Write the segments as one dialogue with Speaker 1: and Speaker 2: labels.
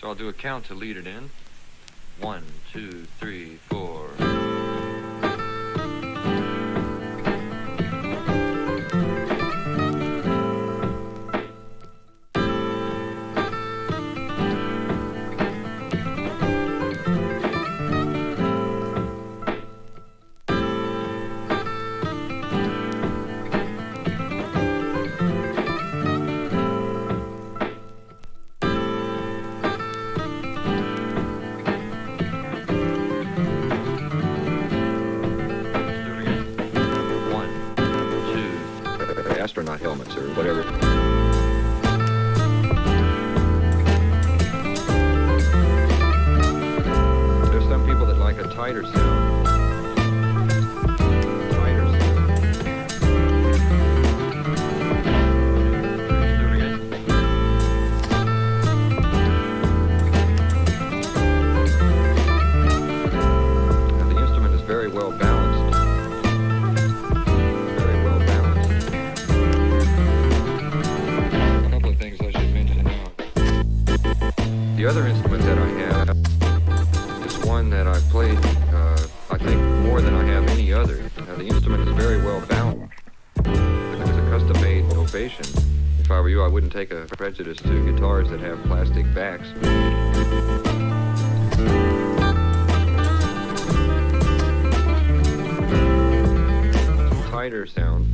Speaker 1: So I'll do a count to lead it in. 1, 2, 3, 4.
Speaker 2: Astronaut helmets or whatever. There's some people that like a tighter sound. Tighter sound.
Speaker 1: Do it again.
Speaker 2: Now, the instrument is very well balanced. The other instrument that I have is one that I played, I think, more than I have any other. Now, the instrument is very well balanced. It's a custom-made ovation. If I were you, I wouldn't take a prejudice to guitars that have plastic backs. Tighter sound.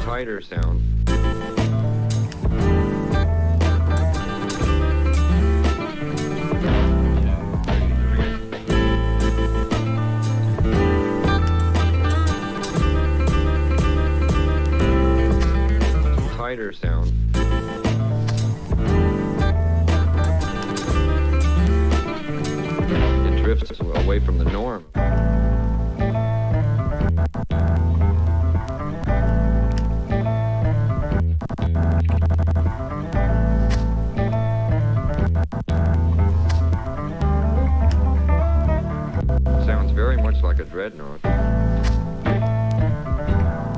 Speaker 2: Tighter sound. Tighter sound. It drifts away from the norm. Sounds very much like a dreadnought.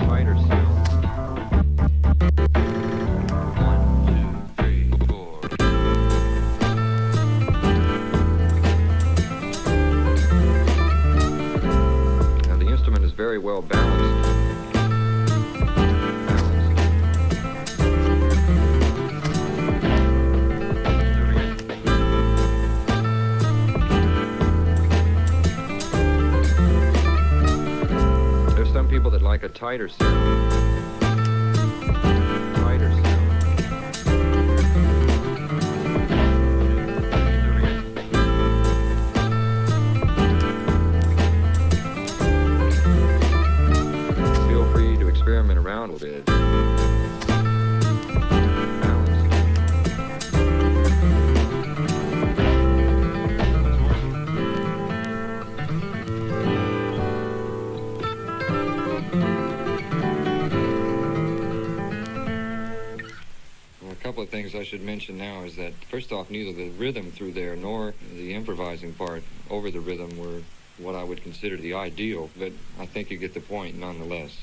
Speaker 2: Tighter sound.
Speaker 1: 1, 2, 3, 4.
Speaker 2: Now, the instrument is very well balanced. People that like a tighter sound. Tighter sound. Feel free to experiment around with it. A couple of things I should mention now is that, first off, neither the rhythm through there nor the improvising part over the rhythm were what I would consider the ideal, but I think you get the point nonetheless.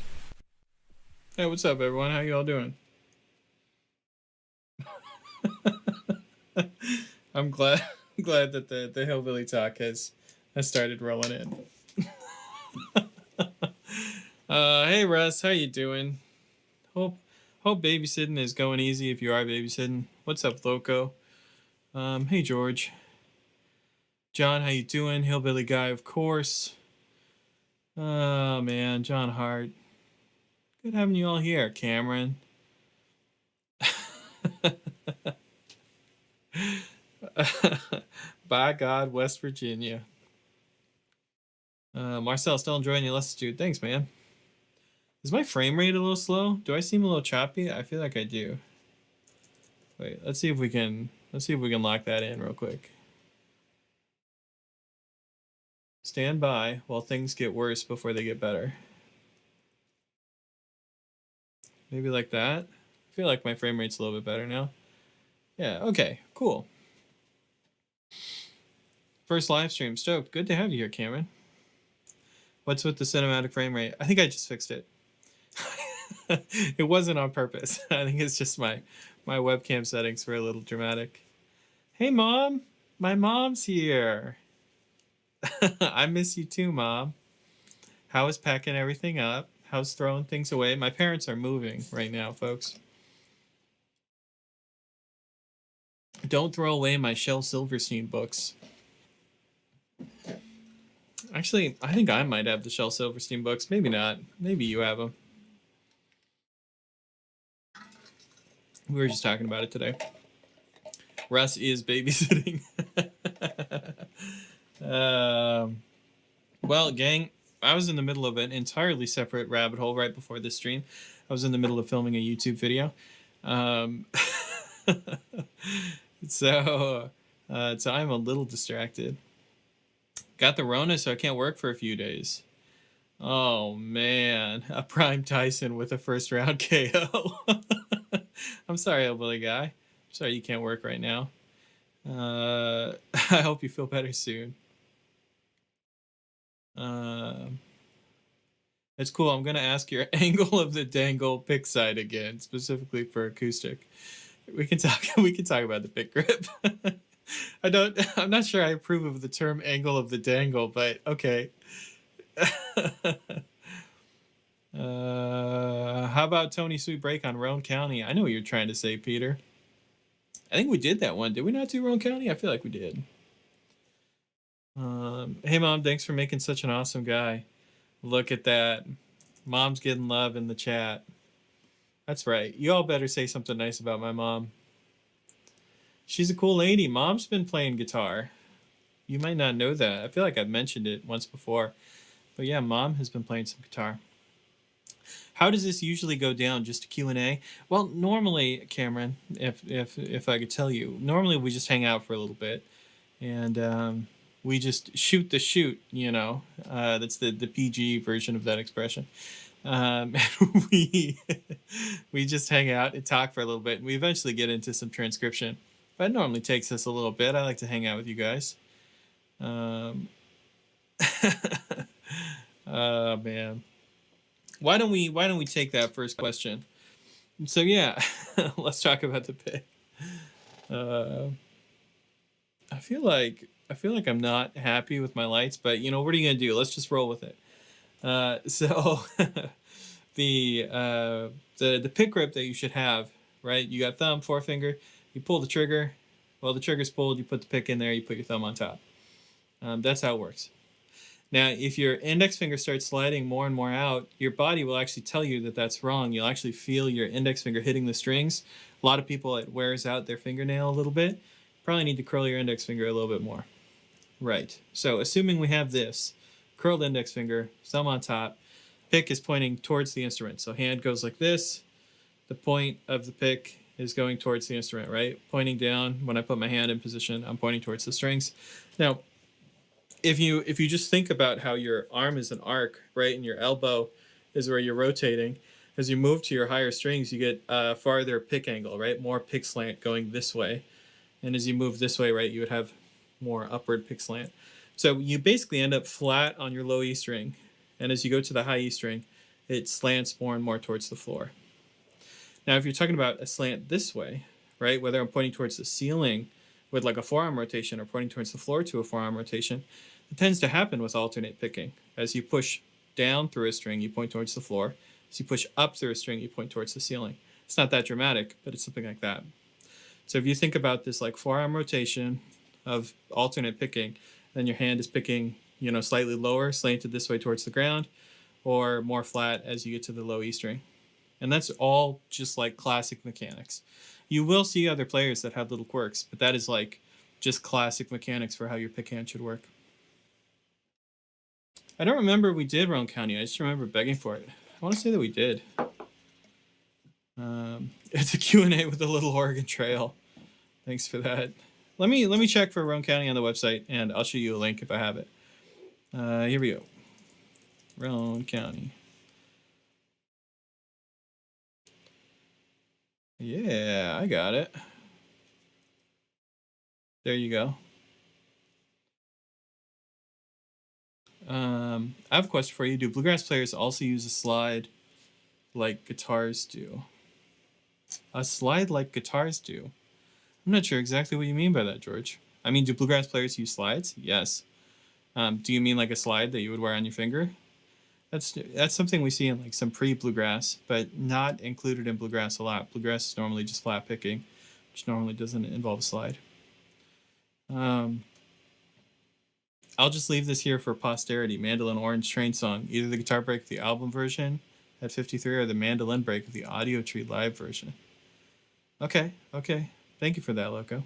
Speaker 3: Hey, what's up, everyone? How you all doing? I'm glad that the hillbilly talk has started rolling in. Hey Russ, how you doing? Hope babysitting is going easy if you are babysitting. What's up, Loco? Hey George. John, how you doing? Hillbilly guy, of course. Oh man, John Hart. Good having you all here, Cameron. By God, West Virginia. Marcel, still enjoying your lessons, dude. Thanks, man. Is my frame rate a little slow? Do I seem a little choppy? I feel like I do. Wait, let's see if we can lock that in real quick. Stand by while things get worse before they get better. Maybe like that. I feel like my frame rate's a little bit better now. Yeah, okay, cool. First live stream. Stoked. Good to have you here, Cameron. What's with the cinematic frame rate? I think I just fixed it. It wasn't on purpose. I think it's just my webcam settings were a little dramatic. Hey, Mom. My mom's here. I miss you too, Mom. How is packing everything up? How's throwing things away? My parents are moving right now, folks. Don't throw away my Shel Silverstein books. Actually, I think I might have the Shel Silverstein books. Maybe not. Maybe you have them. We were just talking about it today. Russ is babysitting. Well, gang, I was in the middle of an entirely separate rabbit hole right before this stream. I was in the middle of filming a YouTube video. So I'm a little distracted. Got the Rona, so I can't work for a few days. Oh, man. A Prime Tyson with a first round KO. I'm sorry, Hillbilly Guy. I'm sorry you can't work right now. I hope you feel better soon. It's cool. I'm going to ask your angle of the dangle pick side again, specifically for acoustic. We can talk about the pick grip. I'm not sure I approve of the term angle of the dangle, but okay. How about Tony Sweet Break on Roane County? I know what you're trying to say, Peter. I think we did that one. Did we not do Roane County? I feel like we did. Hey, Mom, thanks for making such an awesome guy. Look at that. Mom's getting love in the chat. That's right. You all better say something nice about my mom. She's a cool lady. Mom's been playing guitar. You might not know that. I feel like I've mentioned it once before. But yeah, Mom has been playing some guitar. How does this usually go down? Just a Q&A? Well, normally, Cameron, if I could tell you, normally we just hang out for a little bit. And we just shoot the shoot, you know. That's the PG version of that expression. We just hang out and talk for a little bit. And we eventually get into some transcription. But it normally takes us a little bit. I like to hang out with you guys. Oh, man. Why don't we take that first question? So yeah, let's talk about the pick. I feel like I'm not happy with my lights, but you know, what are you gonna do? Let's just roll with it. So the pick grip that you should have, right? You got thumb, forefinger. You pull the trigger. Well, the trigger's pulled. You put the pick in there. You put your thumb on top. That's how it works. Now, if your index finger starts sliding more and more out, your body will actually tell you that that's wrong. You'll actually feel your index finger hitting the strings. A lot of people, it wears out their fingernail a little bit. Probably need to curl your index finger a little bit more. Right. So assuming we have this, curled index finger, thumb on top, pick is pointing towards the instrument. So hand goes like this. The point of the pick is going towards the instrument, right? Pointing down. When I put my hand in position, I'm pointing towards the strings. Now, if you just think about how your arm is an arc, right, and your elbow is where you're rotating, as you move to your higher strings, you get a farther pick angle, right? More pick slant going this way. And as you move this way, right, you would have more upward pick slant. So you basically end up flat on your low E string. And as you go to the high E string, it slants more and more towards the floor. Now, if you're talking about a slant this way, right, whether I'm pointing towards the ceiling with like a forearm rotation or pointing towards the floor to a forearm rotation, it tends to happen with alternate picking. As you push down through a string, you point towards the floor. As you push up through a string, you point towards the ceiling. It's not that dramatic, but it's something like that. So if you think about this like forearm rotation of alternate picking, then your hand is picking, you know, slightly lower, slanted this way towards the ground, or more flat as you get to the low E string. And that's all just like classic mechanics. You will see other players that have little quirks, but that is like just classic mechanics for how your pick hand should work. I don't remember we did Roane County. I just remember begging for it. I want to say that we did. It's a Q&A with a little Oregon Trail. Thanks for that. Let me check for Roane County on the website, and I'll show you a link if I have it. Here we go. Roane County. Yeah, I got it. There you go. I have a question for you. Do bluegrass players also use a slide like guitars do? A slide like guitars do? I'm not sure exactly what you mean by that, George. I mean, do bluegrass players use slides? Yes. Do you mean like a slide that you would wear on your finger? That's something we see in like some pre-bluegrass, but not included in bluegrass a lot. Bluegrass is normally just flat picking, which normally doesn't involve a slide. I'll just leave this here for posterity. Mandolin Orange Train Song. Either the guitar break of the album version at 53 or the mandolin break of the Autry live version. Okay. Thank you for that, Loco.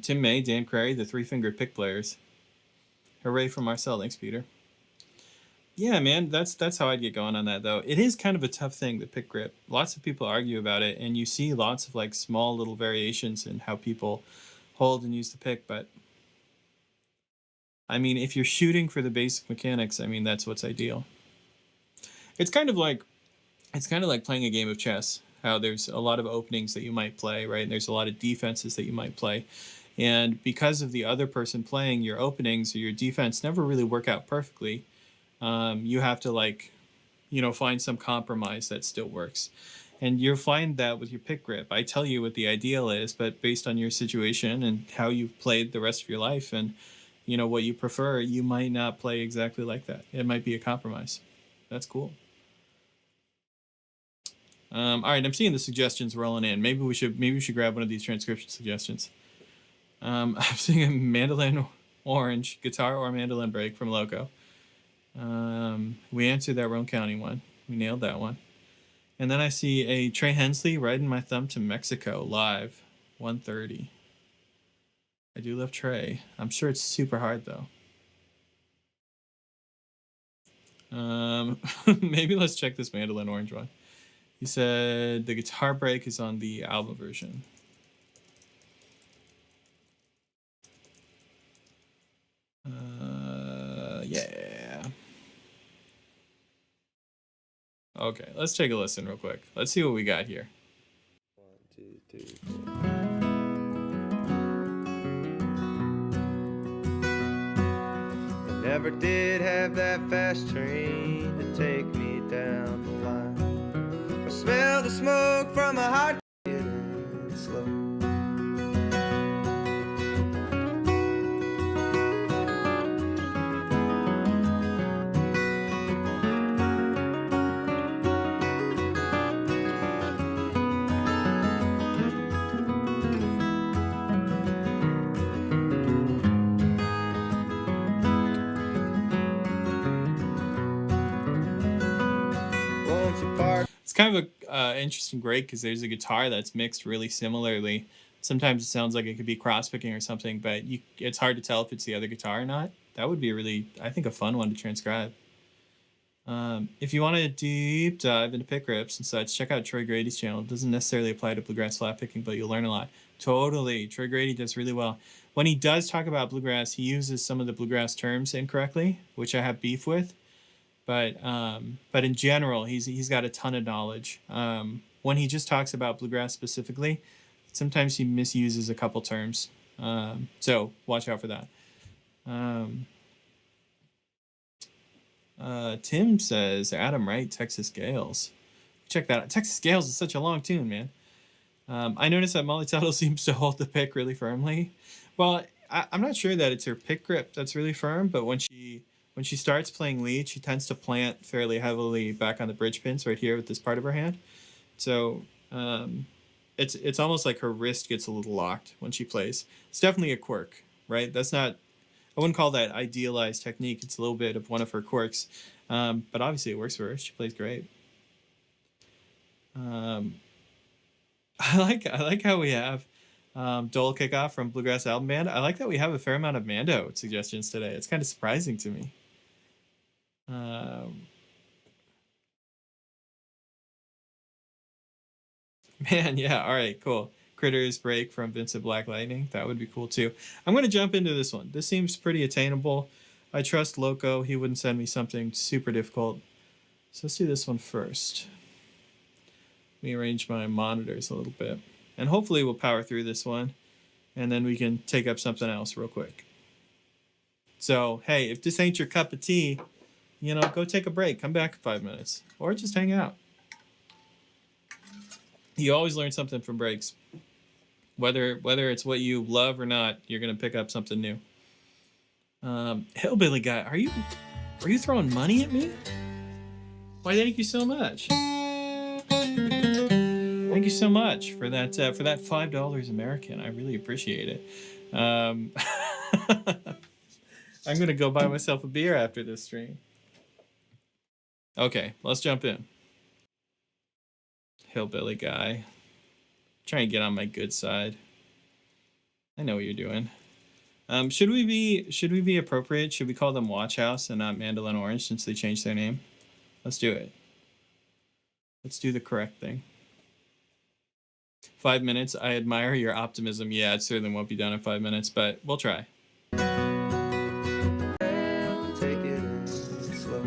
Speaker 3: Tim May, Dan Crary, the three-fingered pick players. Hooray for Marcel. Thanks, Peter. Yeah, man, that's how I'd get going on that, though. It is kind of a tough thing, the pick grip. Lots of people argue about it, and you see lots of like small little variations in how people hold and use the pick, but I mean, if you're shooting for the basic mechanics, I mean, that's what's ideal. It's kind of like playing a game of chess, how there's a lot of openings that you might play, right? And there's a lot of defenses that you might play. And because of the other person playing, your openings or your defense never really work out perfectly. You have to like, find some compromise that still works. And you'll find that with your pick grip. I tell you what the ideal is, but based on your situation and how you've played the rest of your life and, what you prefer, you might not play exactly like that. It might be a compromise. That's cool. All right, I'm seeing the suggestions rolling in. Maybe we should grab one of these transcription suggestions. I'm seeing a mandolin orange, guitar or mandolin break from Loco. We answered that Roane County one. We nailed that one. And then I see a Trey Hensley riding my thumb to Mexico live, 1:30. I do love Trey. I'm sure it's super hard though. Maybe let's check this mandolin orange one. He said the guitar break is on the album version. Yeah. Okay, let's take a listen real quick. Let's see what we got here.
Speaker 4: 1, 2, 3, 4. I never did have that fast train to take me down the line. I smell the smoke from a hot getting slow.
Speaker 3: It's kind of a interesting break because there's a guitar that's mixed really similarly. Sometimes it sounds like it could be cross-picking or something, but it's hard to tell if it's the other guitar or not. That would be really, I think, a fun one to transcribe. If you want to deep dive into pick grips and such, check out Troy Grady's channel. It doesn't necessarily apply to bluegrass flat picking, but you'll learn a lot. Totally. Troy Grady does really well. When he does talk about bluegrass, he uses some of the bluegrass terms incorrectly, which I have beef with. But in general, he's got a ton of knowledge. When he just talks about bluegrass specifically, sometimes he misuses a couple terms. So watch out for that. Tim says, Adam Wright, Texas Gales. Check that out. Texas Gales is such a long tune, man. I noticed that Molly Tuttle seems to hold the pick really firmly. Well, I'm not sure that it's her pick grip that's really firm, but when she starts playing lead, she tends to plant fairly heavily back on the bridge pins right here with this part of her hand. So it's almost like her wrist gets a little locked when she plays. It's definitely a quirk, right? That's not, I wouldn't call that idealized technique. It's a little bit of one of her quirks, but obviously it works for her. She plays great. I like how we have Dole Kickoff from Bluegrass Album Band. I like that we have a fair amount of Mando suggestions today. It's kind of surprising to me. Man, yeah, all right, cool. Critters Break from Vincent Black Lightning. That would be cool too. I'm going to jump into this one. This seems pretty attainable. I trust Loco. He wouldn't send me something super difficult. So let's do this one first. Let me arrange my monitors a little bit. And hopefully we'll power through this one. And then we can take up something else real quick. So, hey, if this ain't your cup of tea, you know, go take a break. Come back in 5 minutes. Or just hang out. You always learn something from breaks. Whether it's what you love or not, you're going to pick up something new. Hillbilly guy, are you throwing money at me? Why, thank you so much. Thank you so much for that $5 American. I really appreciate it. I'm gonna go buy myself a beer after this stream. Okay, let's jump in. Hillbilly guy, trying to get on my good side. I know what you're doing. Should we be appropriate? Should we call them Watch House and not Mandolin Orange since they changed their name? Let's do it. Let's do the correct thing. 5 minutes. I admire your optimism. Yeah, it certainly won't be done in 5 minutes, but we'll try.
Speaker 4: Take it slow.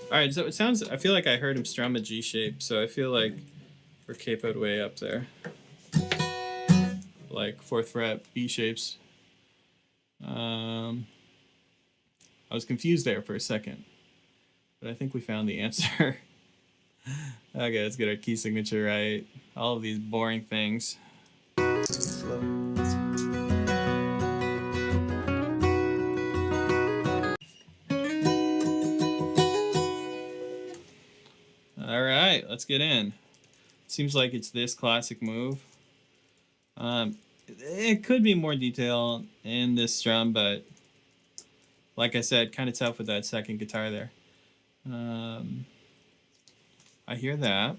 Speaker 3: All right, so it sounds. I feel like I heard him strum a G shape, so I feel like we're capoed way up there, like 4th fret B shapes. I was confused there for a second, but I think we found the answer. Okay, let's get our key signature right. All of these boring things.
Speaker 4: Slow.
Speaker 3: All right, let's get in. Seems like it's this classic move. It could be more detail in this strum, but like I said, kind of tough with that second guitar there. I hear that.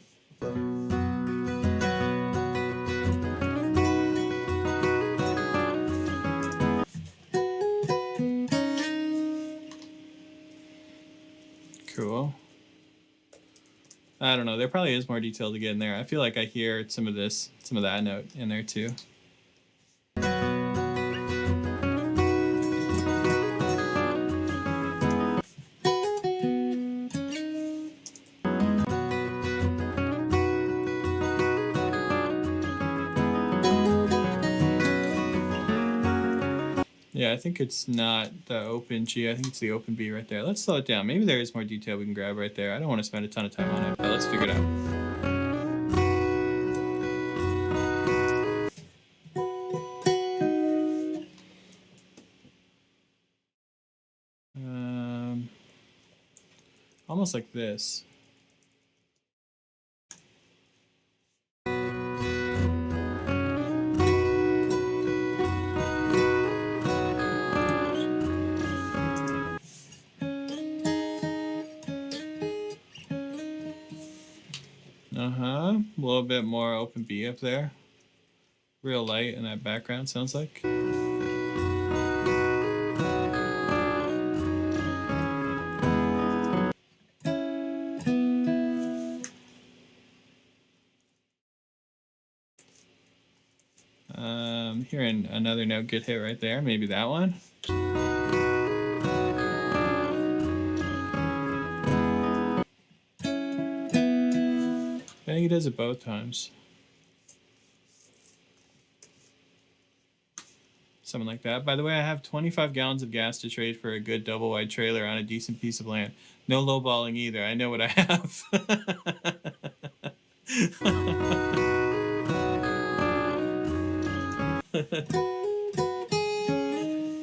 Speaker 3: Cool. I don't know. There probably is more detail to get in there. I feel like I hear some of that note in there too. Yeah, I think it's not the open G. I think it's the open B right there. Let's slow it down. Maybe there is more detail we can grab right there. I don't want to spend a ton of time on it, but let's figure it out. Almost like this. A little bit more open B up there. Real light in that background, sounds like. Hearing another note get hit right there. Maybe that one. I think he does it both times. Something like that. By the way, I have 25 gallons of gas to trade for a good double wide trailer on a decent piece of land. No lowballing either. I know what I have.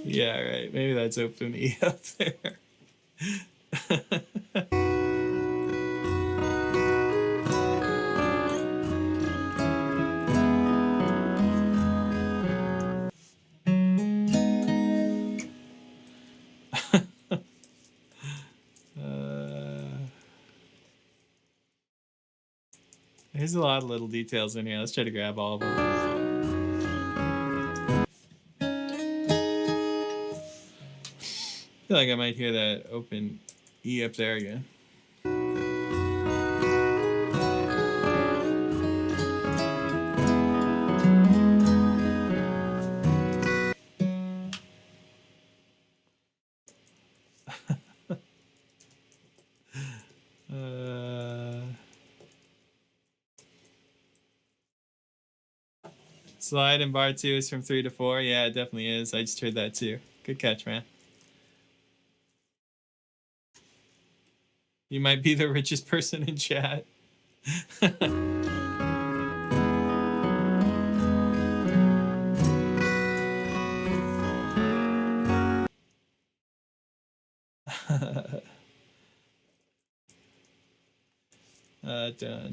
Speaker 3: Yeah, right. Maybe that's open E up there. There's a lot of little details in here. Let's try to grab all of them. I feel like I might hear that open E up there again. Slide in bar 2 is from 3 to 4. Yeah, it definitely is. I just heard that too. Good catch, man. You might be the richest person in chat.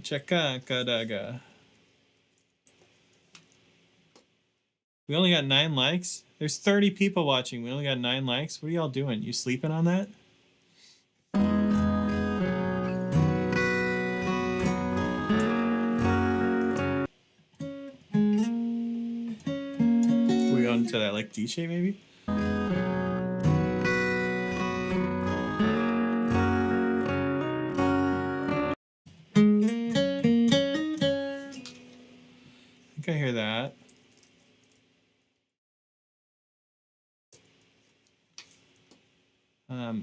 Speaker 3: Chakakadaga. We only got 9 likes. There's 30 people watching. We only got 9 likes. What are y'all doing? You sleeping on that? We going to that like D shape maybe? I think I hear that.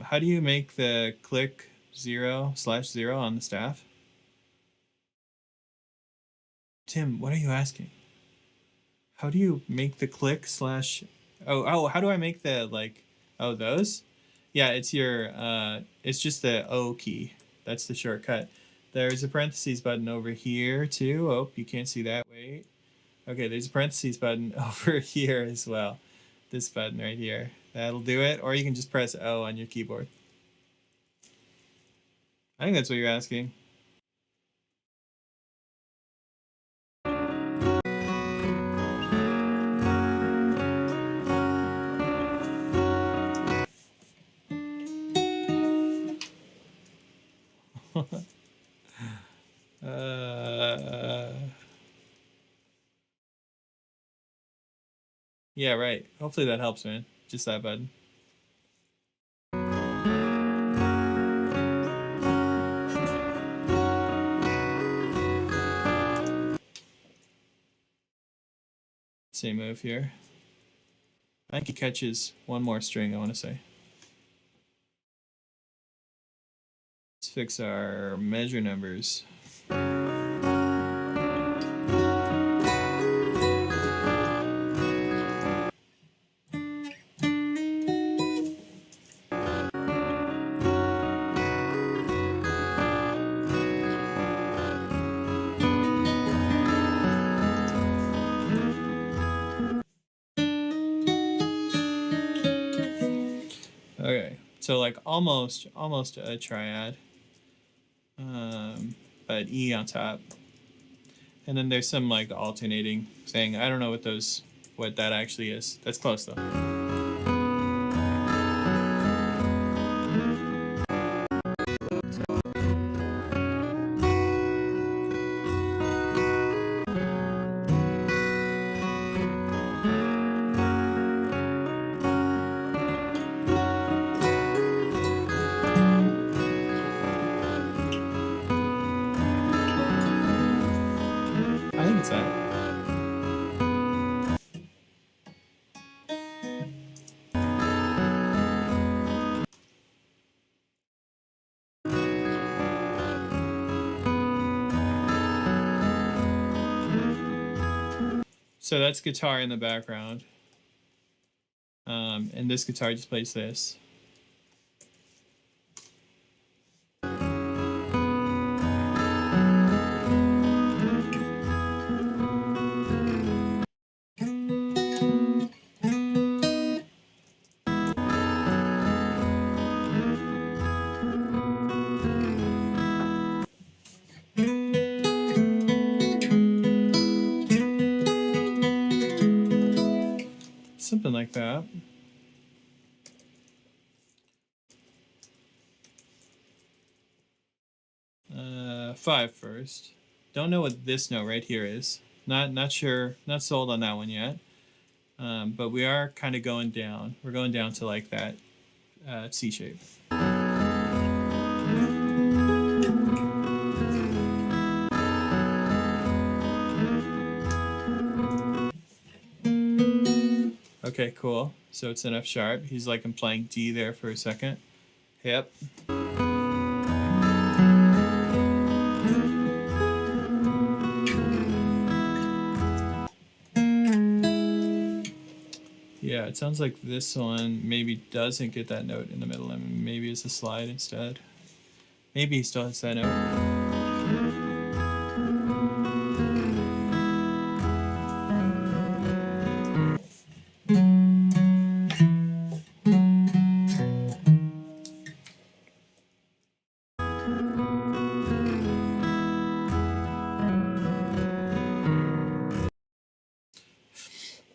Speaker 3: How do you make the click 0/0 on the staff? Tim, what are you asking? How do you make the click slash... Oh, how do I make the, like... Oh, those? Yeah, it's your... it's just the O key. That's the shortcut. There's a parentheses button over here, too. Oh, you can't see that. Wait. Okay, there's a parentheses button over here as well. This button right here. That'll do it. Or you can just press O on your keyboard. I think that's what you're asking. Yeah, right. Hopefully that helps, man. Just that button. Same move here. I think he catches one more string, I want to say. Let's fix our measure numbers. Okay, so like almost a triad, but E on top, and then there's some like alternating thing. I don't know what that actually is. That's close though. So that's guitar in the background. And this guitar just plays this. Something like that. Five first. Don't know what this note right here is. Not sure. Not sold on that one yet. But we are kind of going down. We're going down to like that C shape. Okay, cool. So it's an F sharp. He's like playing D there for a second. Yep. Yeah, it sounds like this one maybe doesn't get that note in the middle, and maybe it's a slide instead. Maybe he still has that note.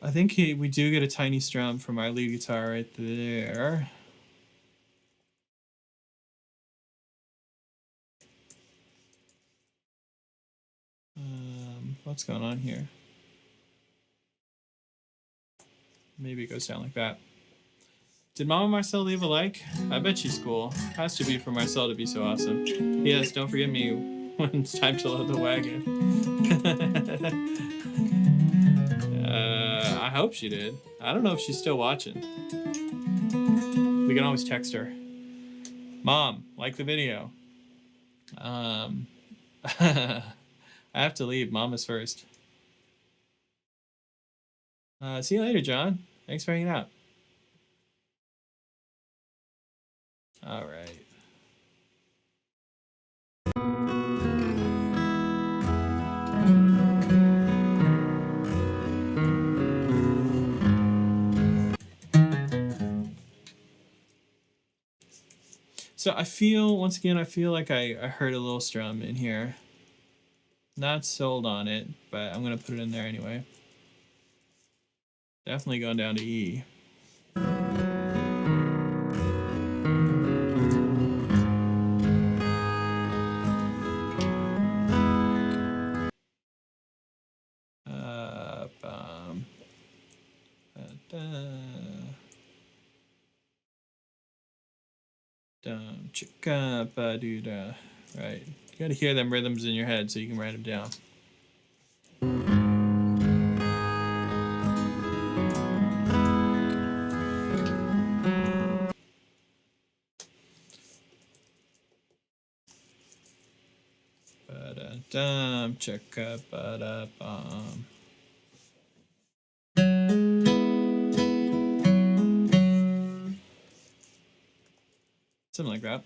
Speaker 3: I think we do get a tiny strum from our lead guitar right there. What's going on here? Maybe it goes down like that. Did Mama Marcel leave a like? I bet she's cool. Has to be for Marcel to be so awesome. Yes, don't forget me when it's time to load the wagon. I hope she did. I don't know if she's still watching. We can always text her. Mom, like the video. I have to leave. Mama's first. See you later, John. Thanks for hanging out. All right. So I feel, once again, I feel like I heard a little strum in here. Not sold on it, but I'm going to put it in there anyway. Definitely going down to E. Right. You gotta hear them rhythms in your head so you can write them down. Ba-da-dum, chicka ba-da-bum. Something like that.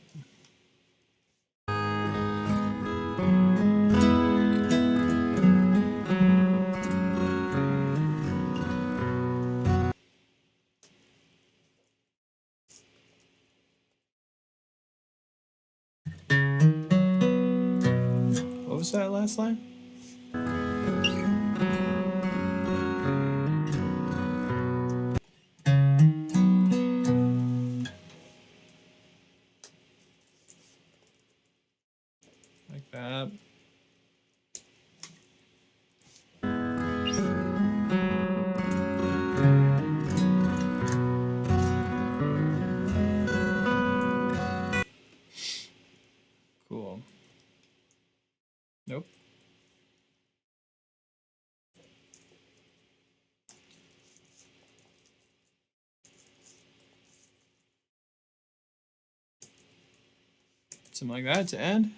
Speaker 3: What was that last line? Like that. Cool. Nope. Something like that to end.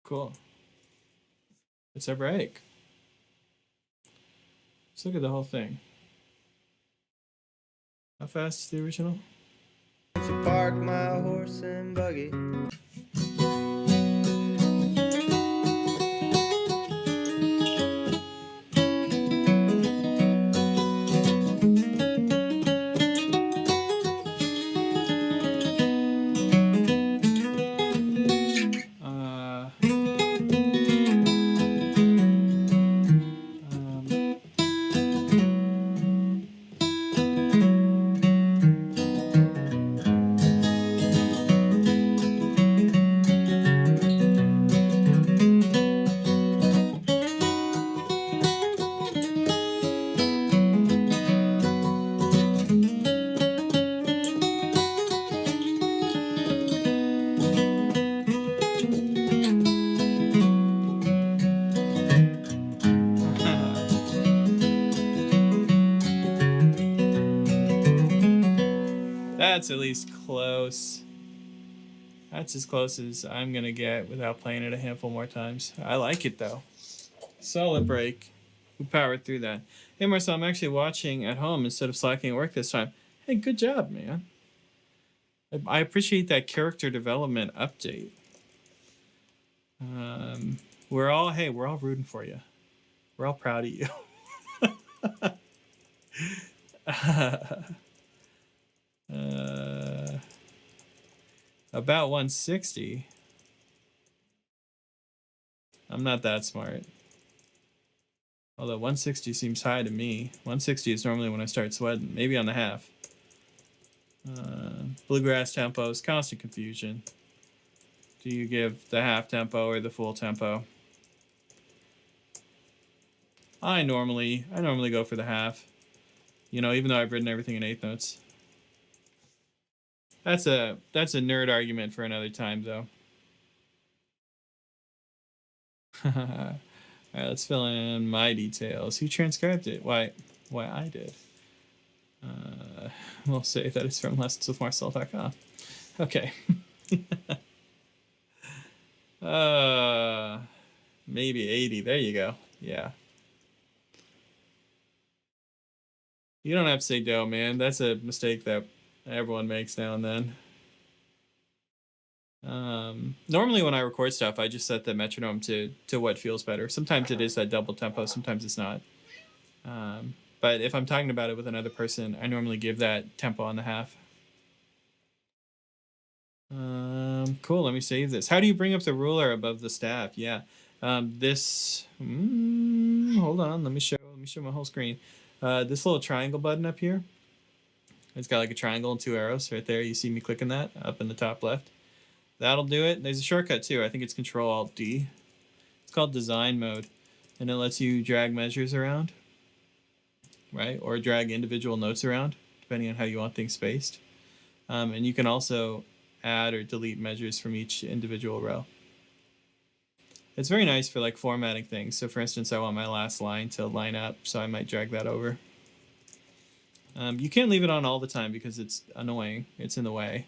Speaker 3: Cool. It's a break. Let's look at the whole thing. How fast is the original?
Speaker 4: To park my horse and buggy. That's at least close.
Speaker 3: That's as close as I'm gonna get without playing it a handful more times. I like it though. Solid break. We powered through that. Hey Marcel, I'm actually watching at home instead of slacking at work this time. Hey, good job, man. I appreciate that character development update. We're all rooting for you. We're all proud of you. About 160. I'm not that smart. Although 160 seems high to me. 160 is normally when I start sweating. Maybe on the half. Bluegrass tempos, constant confusion. Do you give the half tempo or the full tempo? I normally go for the half. You know, even though I've written everything in eighth notes. That's a nerd argument for another time, though. All right, let's fill in my details. Who transcribed it? Why I did. We'll say that it's from lessonswithmarcel.com. Okay. Maybe 80. There you go. Yeah. You don't have to say do, man. That's a mistake that everyone makes now and then. Normally when I record stuff, I just set the metronome to what feels better. Sometimes it is that double tempo, sometimes it's not. But if I'm talking about it with another person, I normally give that tempo on the half. Cool, let me save this. How do you bring up the ruler above the staff? Yeah. Hold on, let me show my whole screen. This little triangle button up here, it's got like a triangle and two arrows right there. You see me clicking that up in the top left. That'll do it. There's a shortcut too. I think it's Control-Alt-D. It's called Design Mode, and it lets you drag measures around, right? Or drag individual notes around, depending on how you want things spaced. And you can also add or delete measures from each individual row. It's very nice for like formatting things. So for instance, I want my last line to line up, so I might drag that over. You can't leave it on all the time because it's annoying. It's in the way.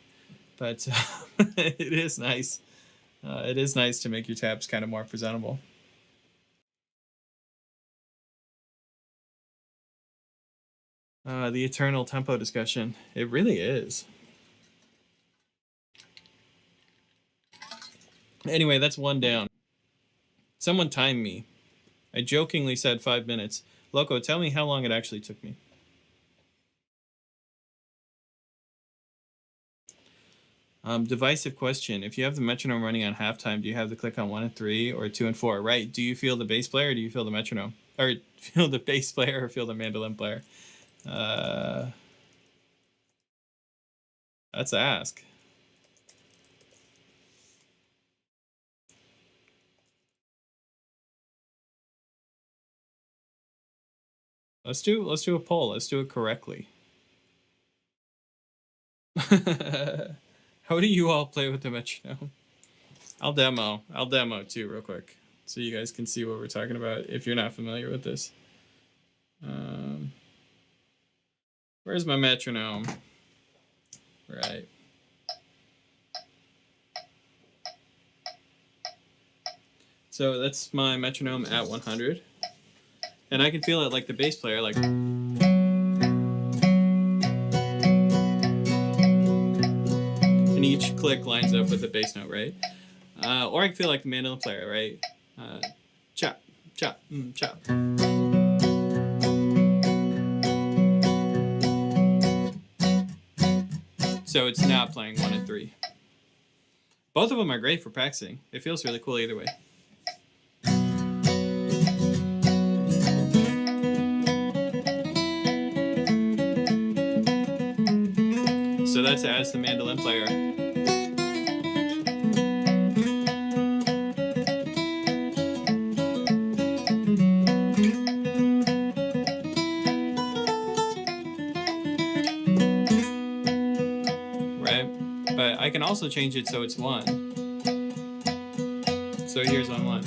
Speaker 3: But it is nice. It is nice to make your tabs kind of more presentable. The eternal tempo discussion. It really is. Anyway, that's one down. Someone timed me. I jokingly said 5 minutes. Loco, tell me how long it actually took me. Divisive question. If you have the metronome running on halftime, do you have the click on 1 and 3 or 2 and 4? Right. Do you feel the bass player or do you feel the metronome? Or feel the bass player or feel the mandolin player? That's a ask. Let's do a poll. Let's do it correctly. How do you all play with the metronome? I'll demo too real quick so you guys can see what we're talking about if you're not familiar with this. Where's my metronome? Right. So that's my metronome at 100. And I can feel it like the bass player, like. And each click lines up with the bass note, right? Or I can feel like the mandolin player, right? Chop, chop, chop. So it's not playing 1 and 3. Both of them are great for practicing. It feels really cool either way. So that's as the mandolin player. Right? But I can also change it so it's 1. So here's on 1.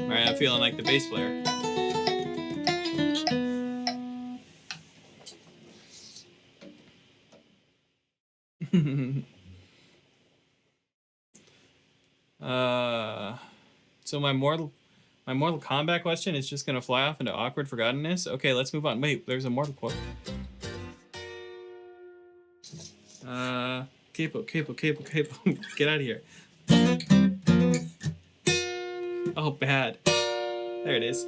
Speaker 3: Alright, I'm feeling like the bass player. So my Mortal Kombat question is just gonna fly off into awkward forgottenness. Okay, let's move on. Wait, there's a Mortal quote. Capo. Get out of here. Oh, bad. There it is.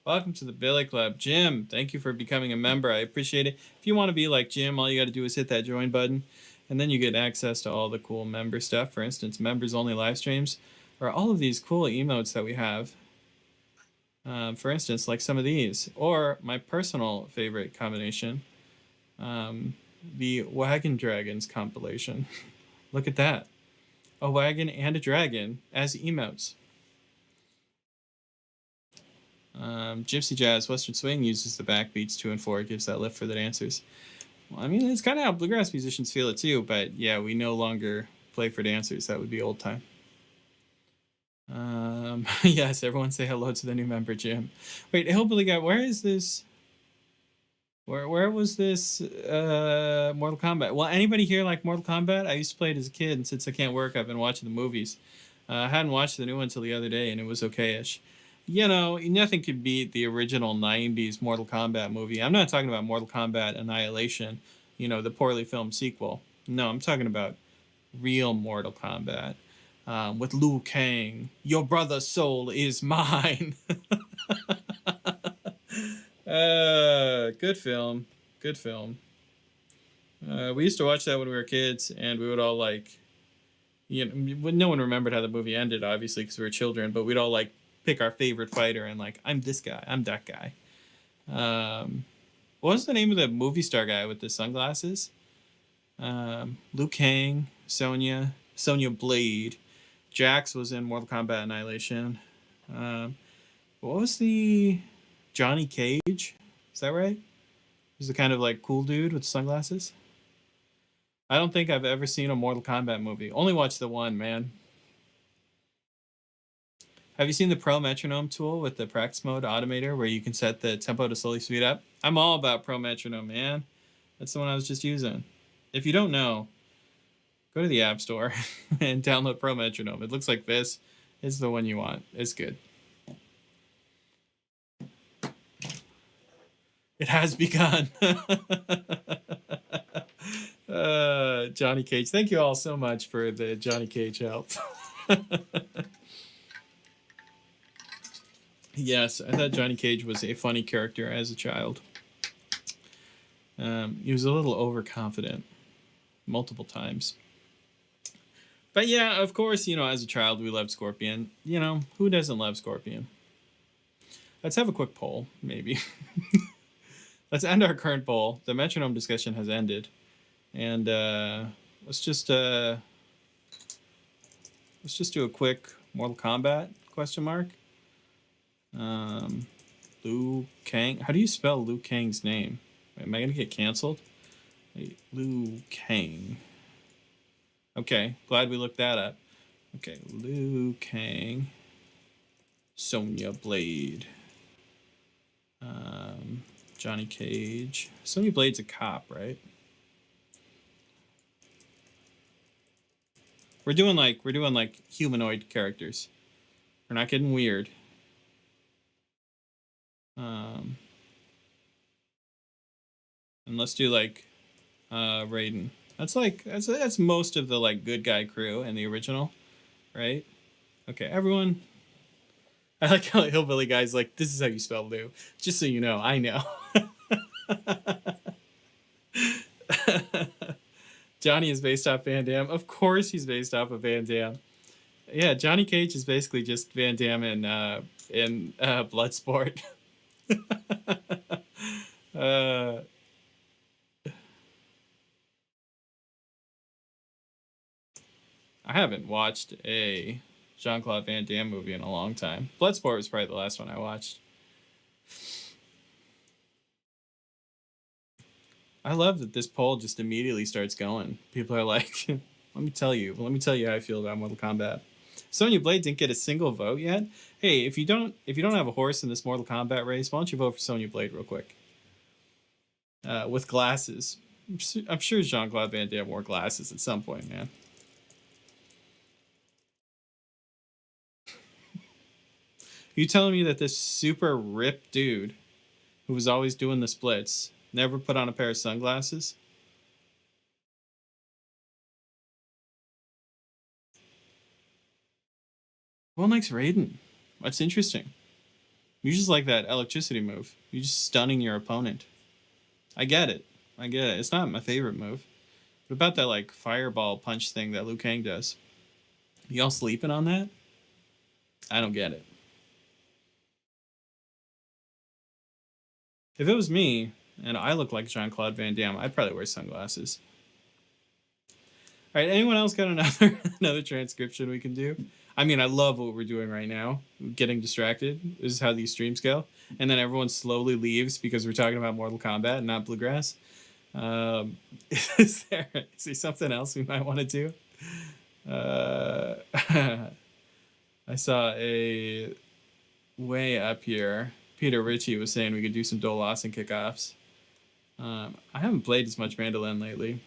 Speaker 3: Welcome to the Billy Club. Jim, thank you for becoming a member. I appreciate it. If you want to be like Jim, all you got to do is hit that join button, and then you get access to all the cool member stuff. For instance, members only live streams, or all of these cool emotes that we have. For instance, like some of these, or my personal favorite combination, the Wagon Dragons compilation. Look at that. A wagon and a dragon as emotes. Gypsy Jazz Western Swing uses the backbeats 2 and 4. It gives that lift for the dancers. Well, I mean, it's kind of how bluegrass musicians feel it too, but yeah, we no longer play for dancers. That would be old time. Yes, everyone say hello to the new member, Jim. Wait, Hillbilly Guy, where is this? Where was this Mortal Kombat? Well, anybody here like Mortal Kombat? I used to play it as a kid, and since I can't work, I've been watching the movies. I hadn't watched the new one until the other day, and it was okay-ish. You know, nothing could beat the original 90s Mortal Kombat movie. I'm not talking about Mortal Kombat Annihilation, you know, the poorly filmed sequel. No, I'm talking about real Mortal Kombat with Liu Kang. Your brother's soul is mine. Good film. Good film. We used to watch that when we were kids, and we would all like, you know, no one remembered how the movie ended, obviously, because we were children, but we'd all like pick our favorite fighter and like, I'm this guy, I'm that guy. What was the name of the movie star guy with the sunglasses? Liu Kang, Sonya Blade. Jax was in Mortal Kombat Annihilation. What was the Johnny Cage? Is that right? He's the kind of like cool dude with sunglasses. I don't think I've ever seen a Mortal Kombat movie. Only watched the one, man. Have you seen the Pro Metronome tool with the practice mode automator where you can set the tempo to slowly speed up? I'm all about Pro Metronome, man. That's the one I was just using. If you don't know, go to the App Store and download Pro Metronome. It looks like this. It's the one you want. It's good. It has begun. Johnny Cage. Thank you all so much for the Johnny Cage help. Yes, I thought Johnny Cage was a funny character as a child. He was a little overconfident multiple times. But yeah, of course, you know, as a child, we loved Scorpion. You know, who doesn't love Scorpion? Let's have a quick poll, maybe. Let's end our current poll. The metronome discussion has ended. And let's just do a quick Mortal Kombat question mark. Liu Kang. How do you spell Liu Kang's name? Am I going to get canceled? Wait, Liu Kang. Okay, glad we looked that up. Okay, Liu Kang. Sonya Blade. Johnny Cage. Sonya Blade's a cop, right? We're doing like humanoid characters. We're not getting weird. And let's do like Raiden. That's most of the like good guy crew in the original, right? Okay, everyone. I like how Hillbilly Guy's like, this is how you spell Lou. Just so you know, I know. Johnny is based off Van Damme. Of course he's based off of Van Damme. Yeah, Johnny Cage is basically just Van Damme in Bloodsport. I haven't watched a Jean-Claude Van Damme movie in a long time. Bloodsport was probably the last one I watched. I love that this poll just immediately starts going. People are like, let me tell you how I feel about Mortal Kombat. Sonya Blade didn't get a single vote yet. Hey, if you don't have a horse in this Mortal Kombat race, why don't you vote for Sonya Blade real quick? With glasses. I'm sure Jean-Claude Van Damme wore glasses at some point, man. You telling me that this super ripped dude who was always doing the splits never put on a pair of sunglasses? Well, likes Raiden. That's interesting. You just like that electricity move. You're just stunning your opponent. I get it. I get it. It's not my favorite move. What about that like fireball punch thing that Liu Kang does? Y'all sleeping on that? I don't get it. If it was me and I look like Jean-Claude Van Damme, I'd probably wear sunglasses. All right, anyone else got another transcription we can do? I mean, I love what we're doing right now. Getting distracted. This is how these streams go. And then everyone slowly leaves because we're talking about Mortal Kombat and not Bluegrass. Is there something else we might want to do? I saw a way up here. Peter Ritchie was saying we could do some Dole Lawson kickoffs. I haven't played as much Mandolin lately.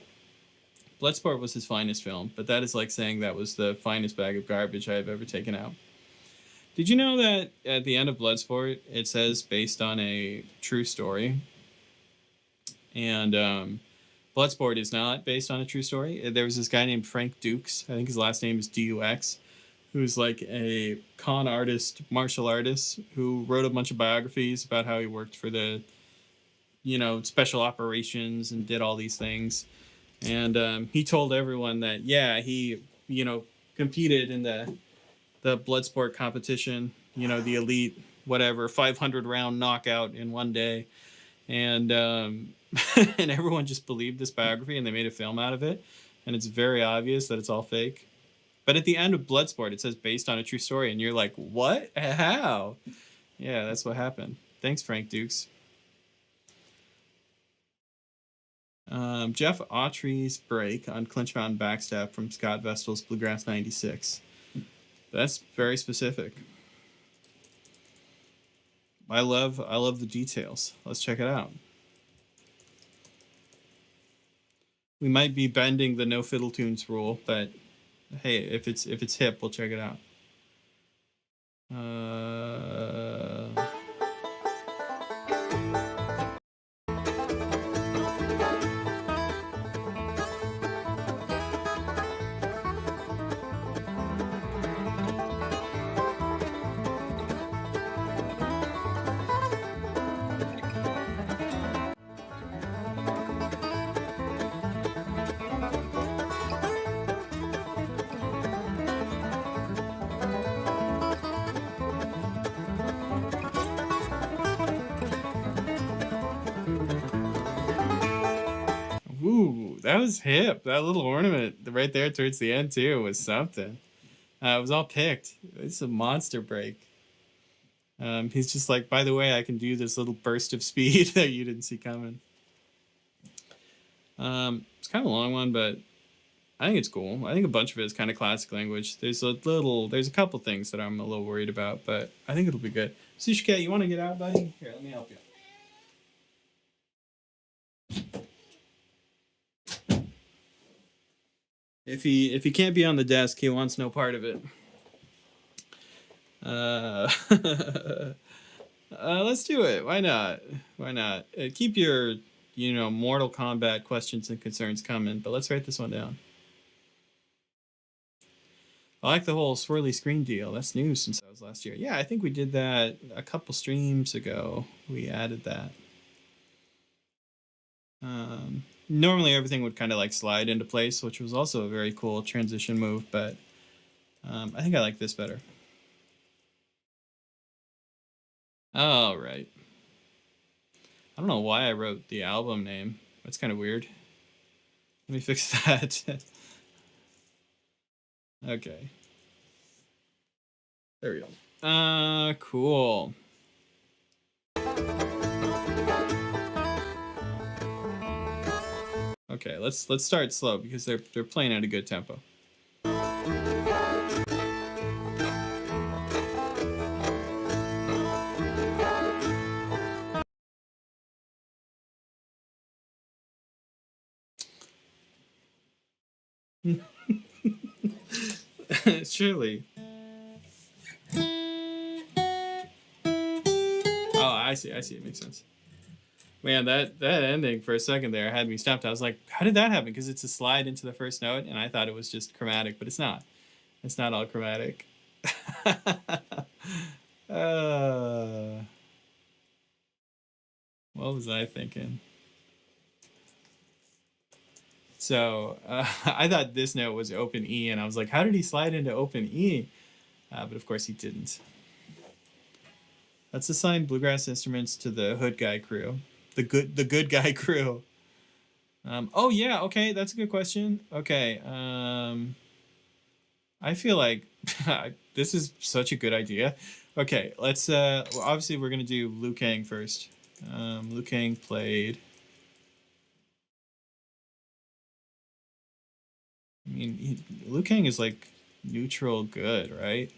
Speaker 3: Bloodsport was his finest film, but that is like saying that was the finest bag of garbage I have ever taken out. Did you know that at the end of Bloodsport, it says based on a true story? And Bloodsport is not based on a true story. There was this guy named Frank Dukes. I think his last name is Dux, who's like a con artist, martial artist, who wrote a bunch of biographies about how he worked for the, special operations and did all these things. And he told everyone that, yeah, he, competed in the Bloodsport competition, the elite, whatever, 500 round knockout in one day. And and everyone just believed this biography and they made a film out of it. And it's very obvious that it's all fake. But at the end of Bloodsport, it says based on a true story. And you're like, what? How? Yeah, that's what happened. Thanks, Frank Dukes. Jeff Autry's break on Clinch Mountain Backstep from Scott Vestal's Bluegrass 96. That's very specific. I love the details. Let's check it out. We might be bending the no fiddle tunes rule, but hey, if it's hip, we'll check it out. That was hip. That little ornament right there towards the end too was something. It was all picked. It's a monster break. He's just like, by the way, I can do this little burst of speed that you didn't see coming. It's kind of a long one, but I think it's cool. I think a bunch of it is kind of classic language. There's a couple things that I'm a little worried about, but I think it'll be good. Sushi Cat, you want to get out, buddy? Here, let me help you. If he can't be on the desk, he wants no part of it. Let's do it. Why not? Why not? Keep your, Mortal Kombat questions and concerns coming, but let's write this one down. I like the whole swirly screen deal. That's new since that was last year. Yeah, I think we did that a couple streams ago. We added that. Normally everything would kind of like slide into place, which was also a very cool transition move, but I think I like this better. All right. I don't know why I wrote the album name. That's kind of weird. Let me fix that. Okay. There we go. Cool. Okay, let's start slow because they're playing at a good tempo. Surely. Oh, I see. It makes sense. Man, that ending for a second there had me stopped. I was like, how did that happen? Because it's a slide into the first note, and I thought it was just chromatic, but it's not. It's not all chromatic. What was I thinking? So I thought this note was open E, and I was like, how did he slide into open E? But of course he didn't. Let's assign bluegrass instruments to the hood guy crew. The good guy crew. Oh yeah, okay, that's a good question. Okay, I feel like this is such a good idea. Okay, let's well, obviously we're gonna do Liu Kang first. Liu Kang played. I mean, Liu Kang is like neutral good, right?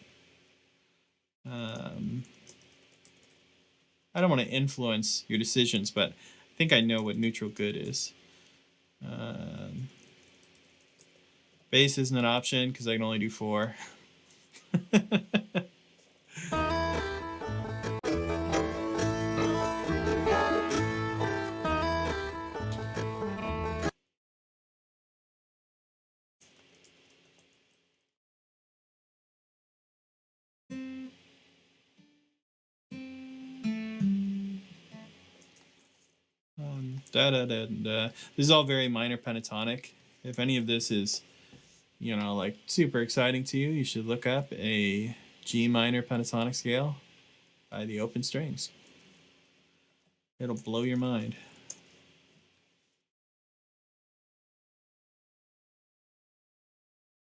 Speaker 3: I don't want to influence your decisions, but I think I know what neutral good is. Bass isn't an option because I can only do 4. This is all very minor pentatonic. If any of this is, you know, like super exciting to you, you should look up a G minor pentatonic scale by the Open Strings. It'll blow your mind.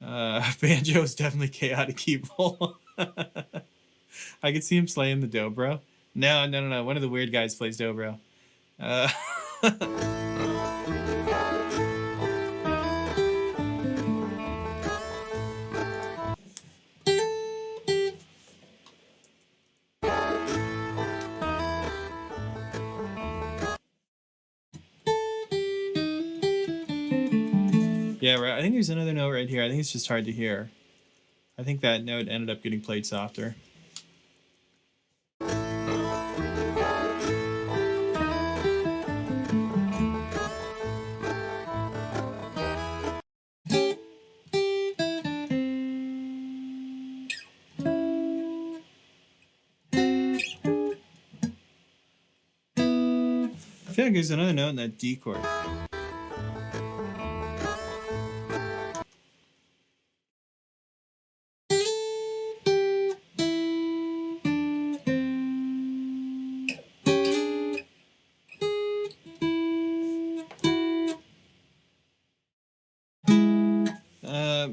Speaker 3: Banjo is definitely chaotic evil. I could see him slaying the dobro. No. One of the weird guys plays dobro. Yeah, right. I think there's another note right here. I think it's just hard to hear. I think that note ended up getting played softer. I feel like there's another note in that D chord.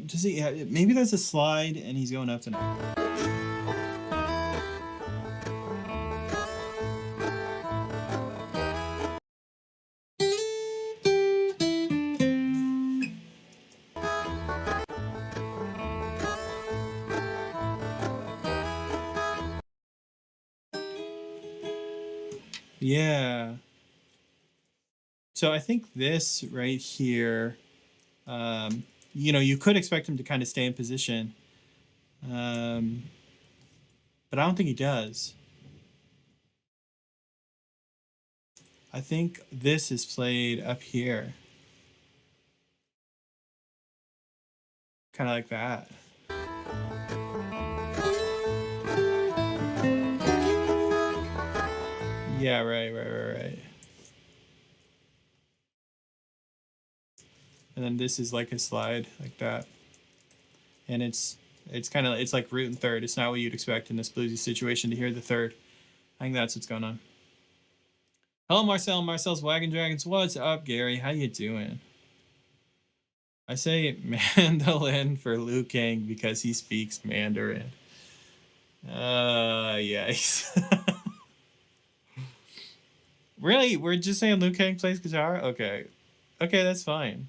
Speaker 3: Does he? Maybe that's a slide, and he's going up tonight. Yeah. So I think this right here, you know, you could expect him to kind of stay in position, but I don't think he does. I think this is played up here. Kind of like that. Yeah, right. And then this is like a slide like that. And it's kind of, it's like root and third. It's not what you'd expect in this bluesy situation to hear the third. I think that's what's going on. Hello, Marcel. Marcel's Wagon Dragons. What's up, Gary? How you doing? I say mandolin for Liu Kang because he speaks Mandarin. Yikes. Really? We're just saying Liu Kang plays guitar? Okay. Okay, that's fine.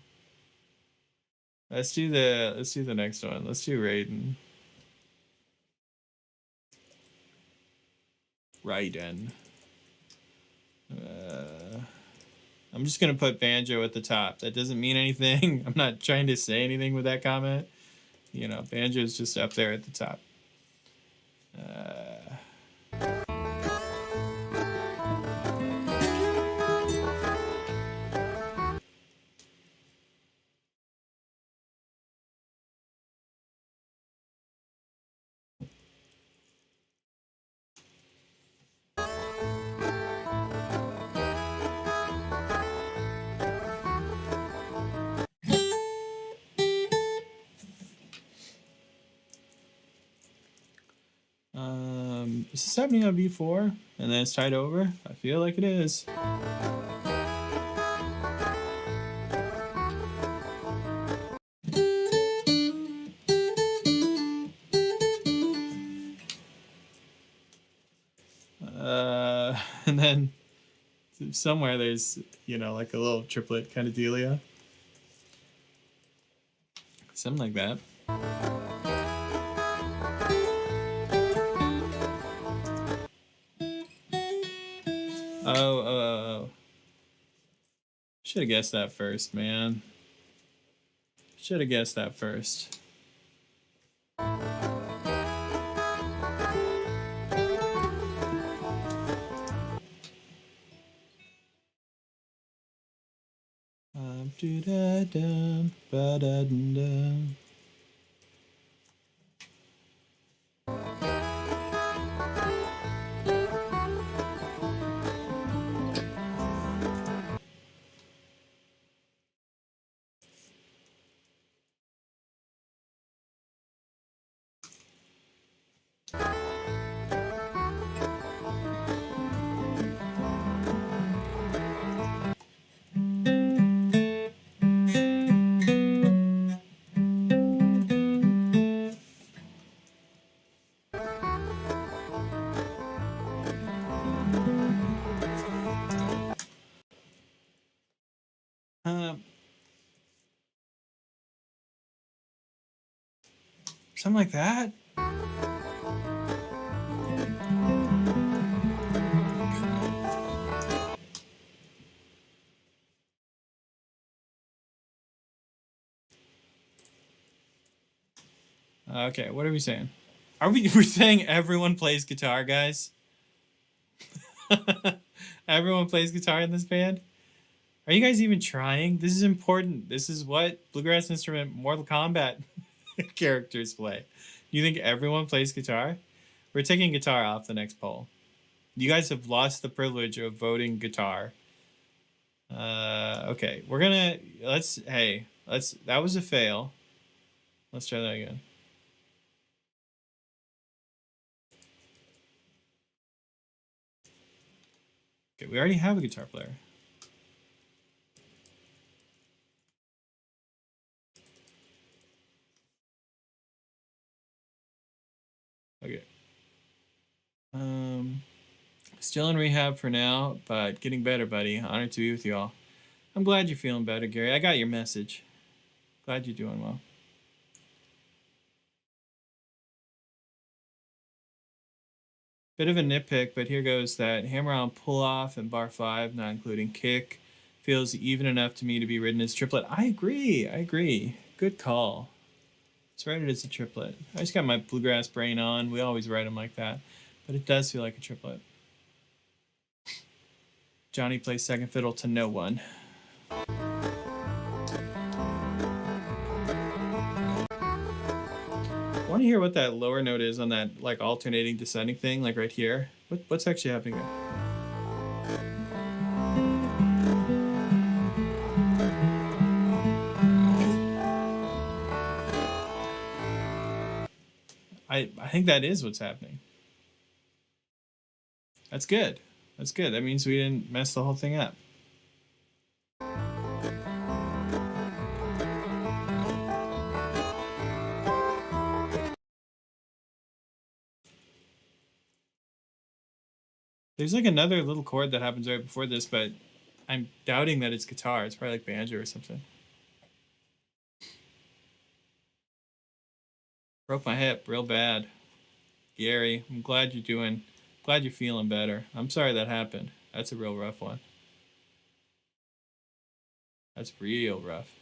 Speaker 3: Let's do the next one. Let's do Raiden. I'm just gonna put banjo at the top. That doesn't mean anything. I'm not trying to say anything with that comment. You know, banjo is just up there at the top. Is this happening on V4 and then it's tied over? I feel like it is. And then somewhere there's, you know, like a little triplet kind of dealio. Something like that. Oh. Should have guessed that first, man. Should have guessed that first. Do-da-dum, ba-da-dum-dum. Something like that. Okay, what are we saying? We're saying everyone plays guitar, guys? Everyone plays guitar in this band? Are you guys even trying? This is important. This is what bluegrass instrument Mortal Kombat characters play. You think everyone plays guitar? We're taking guitar off the next poll. You guys have lost the privilege of voting guitar. Okay, we're gonna that was a fail. Let's try that again. Okay, we already have a guitar player. Okay. Still in rehab for now, but getting better, buddy. Honored to be with you all. I'm glad you're feeling better, Gary. I got your message. Glad you're doing well. Bit of a nitpick, but here goes that hammer on pull off and bar 5, not including kick, feels even enough to me to be written as triplet. I agree. Good call. Let's write it as a triplet. I just got my bluegrass brain on. We always write them like that, but it does feel like a triplet. Johnny plays second fiddle to no one. I want to hear what that lower note is on that like alternating descending thing, like right here. What's actually happening there? I think that is what's happening. That's good. That's good. That means we didn't mess the whole thing up. There's like another little chord that happens right before this, but I'm doubting that it's guitar. It's probably like banjo or something. Broke my hip real bad. Gary, I'm glad you're feeling better. I'm sorry that happened. That's a real rough one. That's real rough.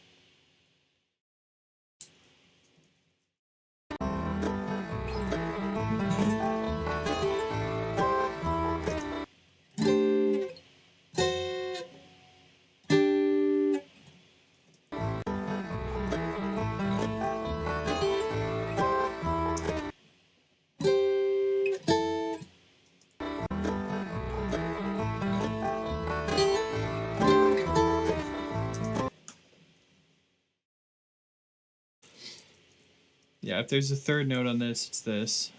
Speaker 3: Yeah, if there's a third note on this, it's this.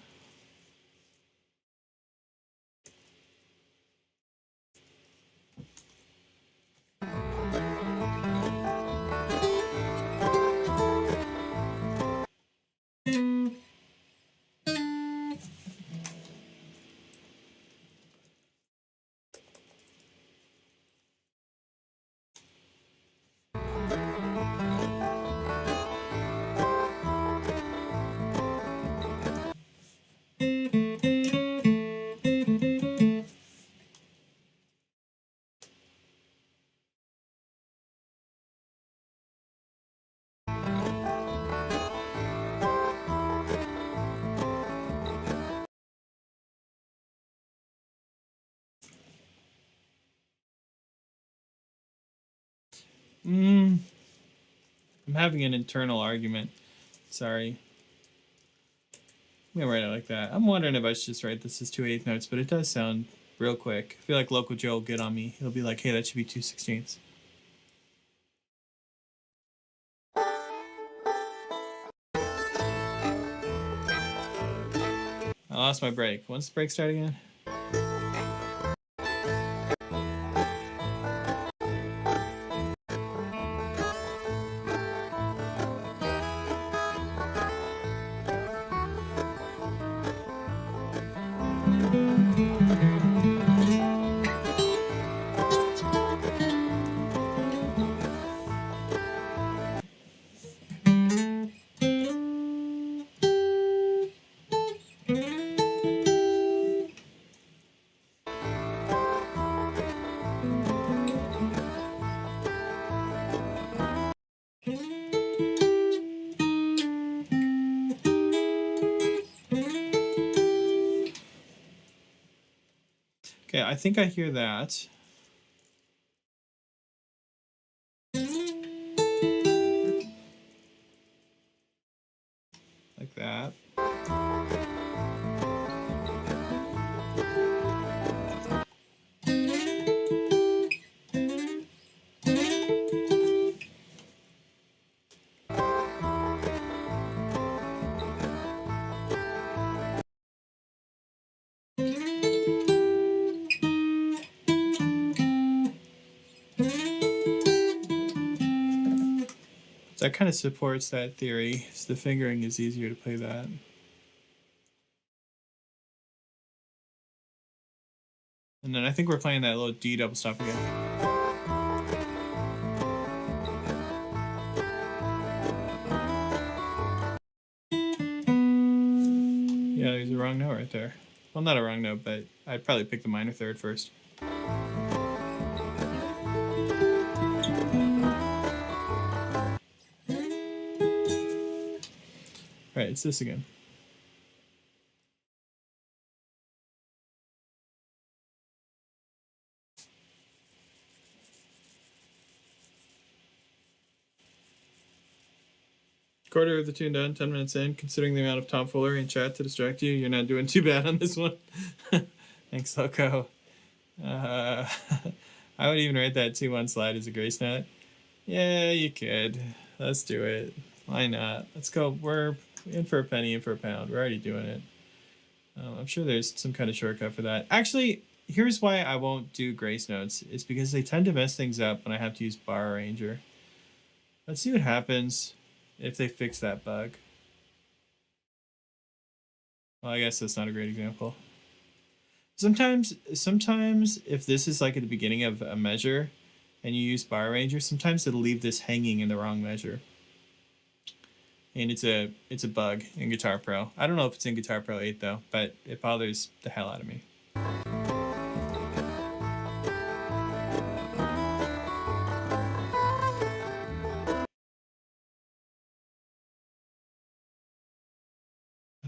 Speaker 3: I'm having an internal argument. Sorry. I'm gonna write it like that. I'm wondering if I should just write this as 2/8 notes, but it does sound real quick. I feel like Local Joe will get on me. He'll be like, hey, that should be 2/16. I lost my break. When's the break start again? Okay, I think I hear that. Like that. That kind of supports that theory. So the fingering is easier to play that. And then I think we're playing that little D double stop again. Yeah, there's a wrong note right there. Well, not a wrong note, but I'd probably pick the minor third first. Right, it's this again. Quarter of the tune done, 10 minutes in. Considering the amount of tomfoolery in chat to distract you, you're not doing too bad on this one. Thanks, Loco. I would even rate that 2-1 slide as a grace note. Yeah, you could. Let's do it. Why not? Let's go. We're in for a penny, in for a pound. We're already doing it. I'm sure there's some kind of shortcut for that. Actually, here's why I won't do grace notes. It's because they tend to mess things up when I have to use bar arranger. Let's see what happens if they fix that bug. Well, I guess that's not a great example. Sometimes if this is like at the beginning of a measure and you use bar arranger, sometimes it'll leave this hanging in the wrong measure. And it's a bug in Guitar Pro. I don't know if it's in Guitar Pro 8 though, but it bothers the hell out of me.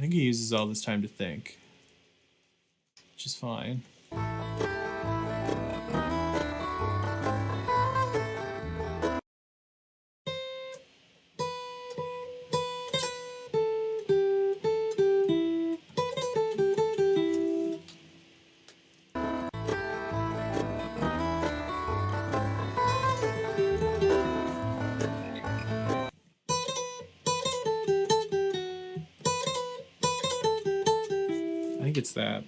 Speaker 3: think he uses all this time to think, which is fine. I think it's that.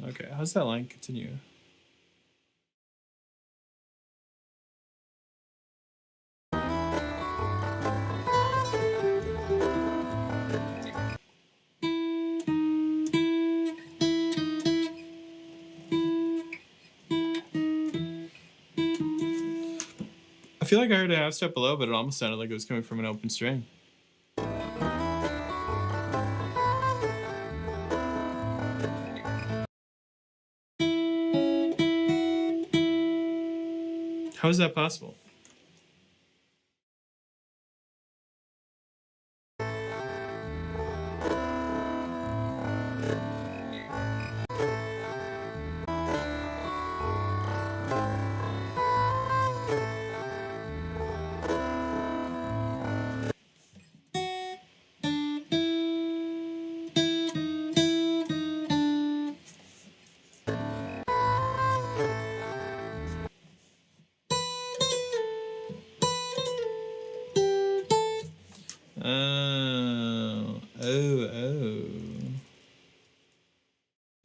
Speaker 3: Okay, how's that line continue? I feel like I heard a half step below, but it almost sounded like it was coming from an open string. How is that possible?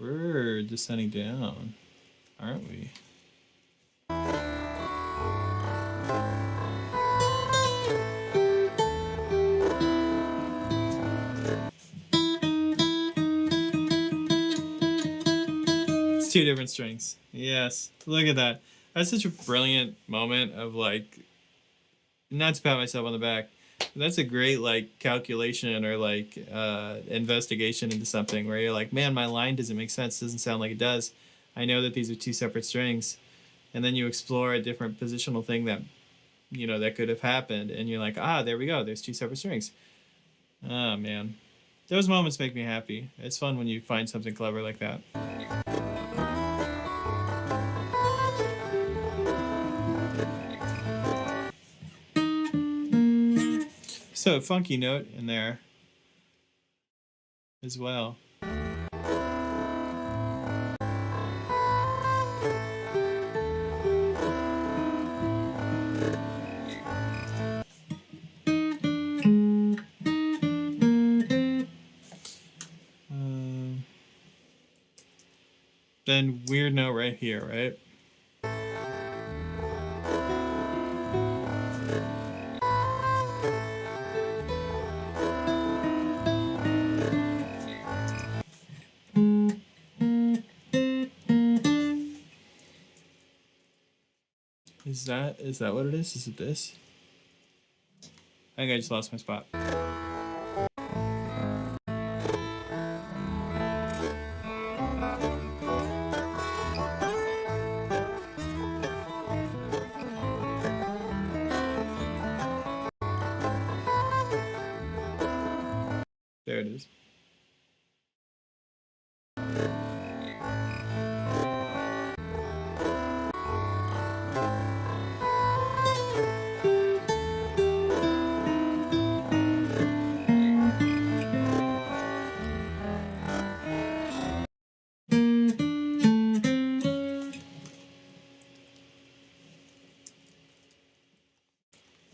Speaker 3: We're descending down, aren't we? It's two different strings. Yes, look at that. That's such a brilliant moment of like, not to pat myself on the back, that's a great like calculation or like investigation into something where you're like, man, my line doesn't make sense, doesn't sound like it does. I know that these are two separate strings, and then you explore a different positional thing that, you know, that could have happened, and you're like, ah, there we go, there's two separate strings. Oh man, those moments make me happy. It's fun when you find something clever like that. So a funky note in there as well. Then weird note right here, right? Is that what it is? Is it this? I think I just lost my spot. There it is.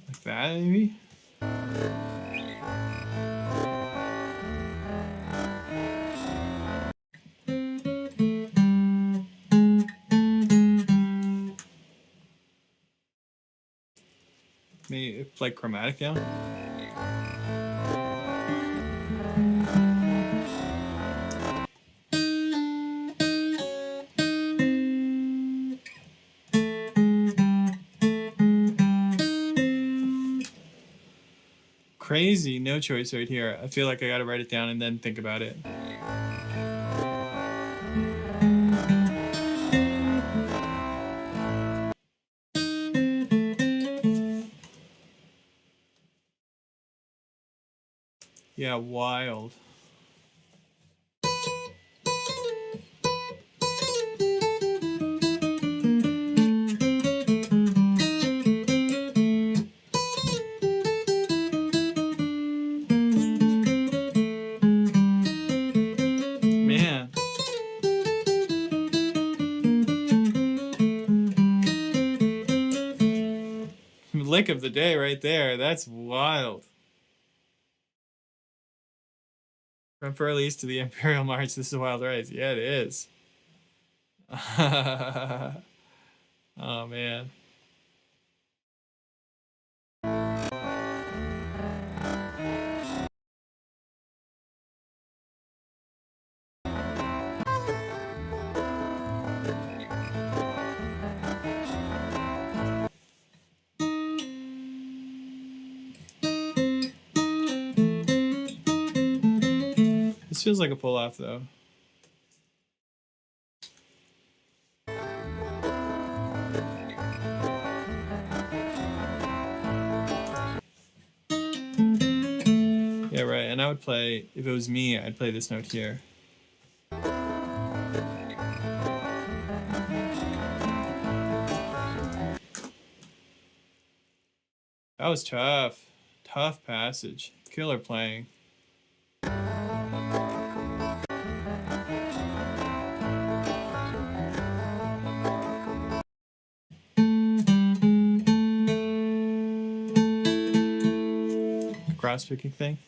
Speaker 3: Like that, maybe? Maybe like chromatic down? crazy no choice right here. I feel like I gotta write it down and then think about it. Yeah, wild. Man. Lick of the day right there. That's wild. From Furley's to the Imperial March, this is a wild ride. Yeah, it is. Oh, man. This feels like a pull-off, though. Yeah, right. And I would play, if it was me, I'd play this note here. That was tough. Tough passage. Killer playing. Cross-picking thing.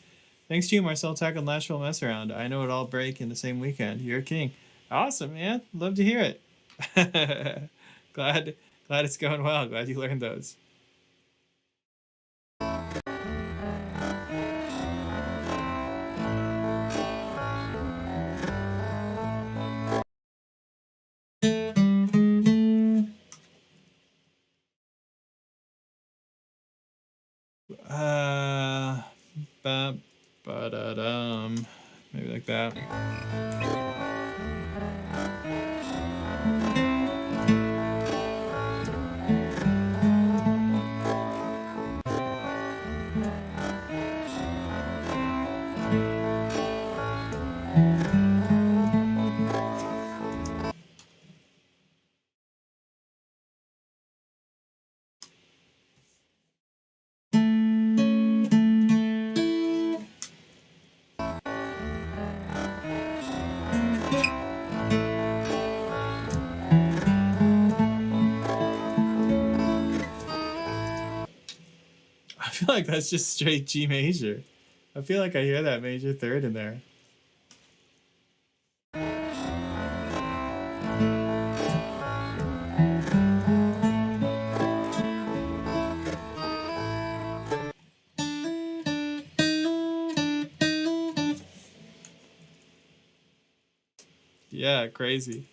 Speaker 3: Thanks to you, Marcel Tech and Nashville Mess Around. I know it all break in the same weekend. You're a king. Awesome, man. Love to hear it. glad it's going well. Glad you learned those. Ba-da-dum. Maybe like that. I feel like that's just straight G major. I feel like I hear that major third in there. Yeah, crazy.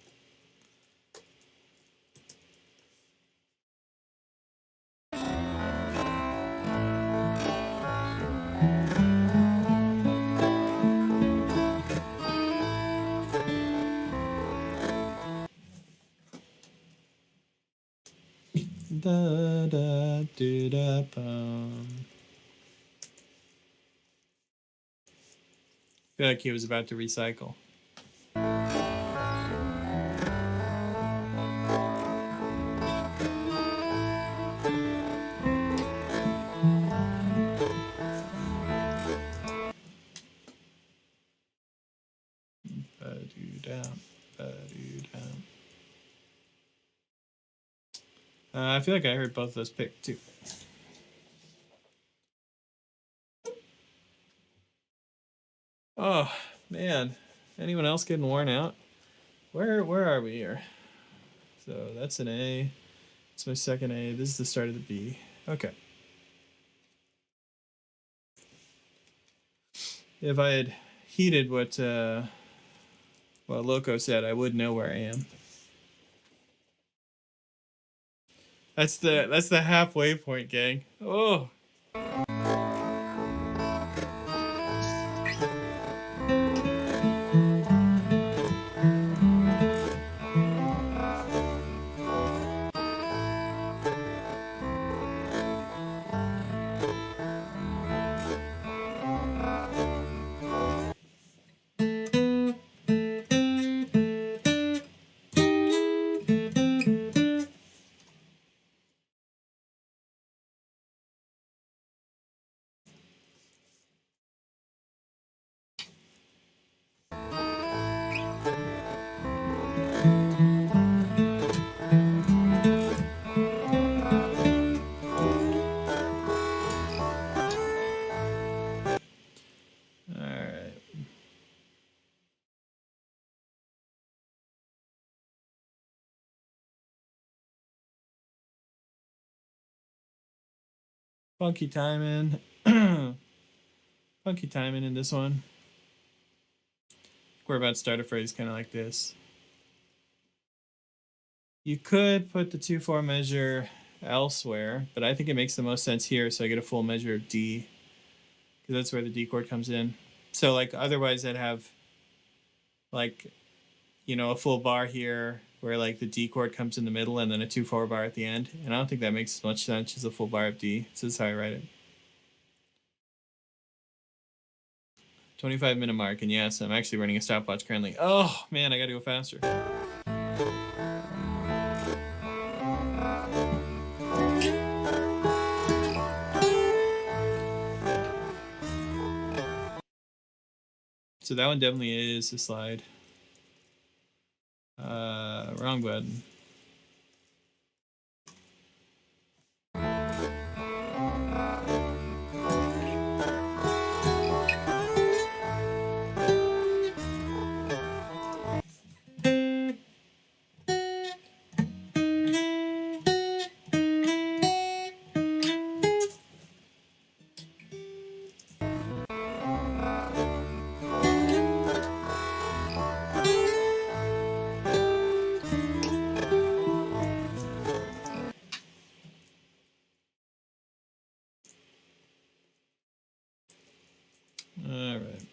Speaker 3: Da da do da bum. I feel like he was about to recycle. I feel like I heard both of those picked too. Oh man, anyone else getting worn out? Where are we here? So that's an A. It's my second A. This is the start of the B. Okay. If I had heeded what Loco said, I would know where I am. That's the halfway point, gang. Oh. Funky timing. Funky timing in this one. We're about to start a phrase kind of like this. You could put the 2/4 measure elsewhere, but I think it makes the most sense here, so I get a full measure of D, because that's where the D chord comes in. So like otherwise I'd have like, you know, a full bar here where like the D chord comes in the middle and then a 2/4 bar at the end, and I don't think that makes as much sense as a full bar of D. So this is how I write it. 25-minute mark, and yes, I'm actually running a stopwatch currently. Oh man, I gotta go faster. So that one definitely is a slide. Wrong button. All right.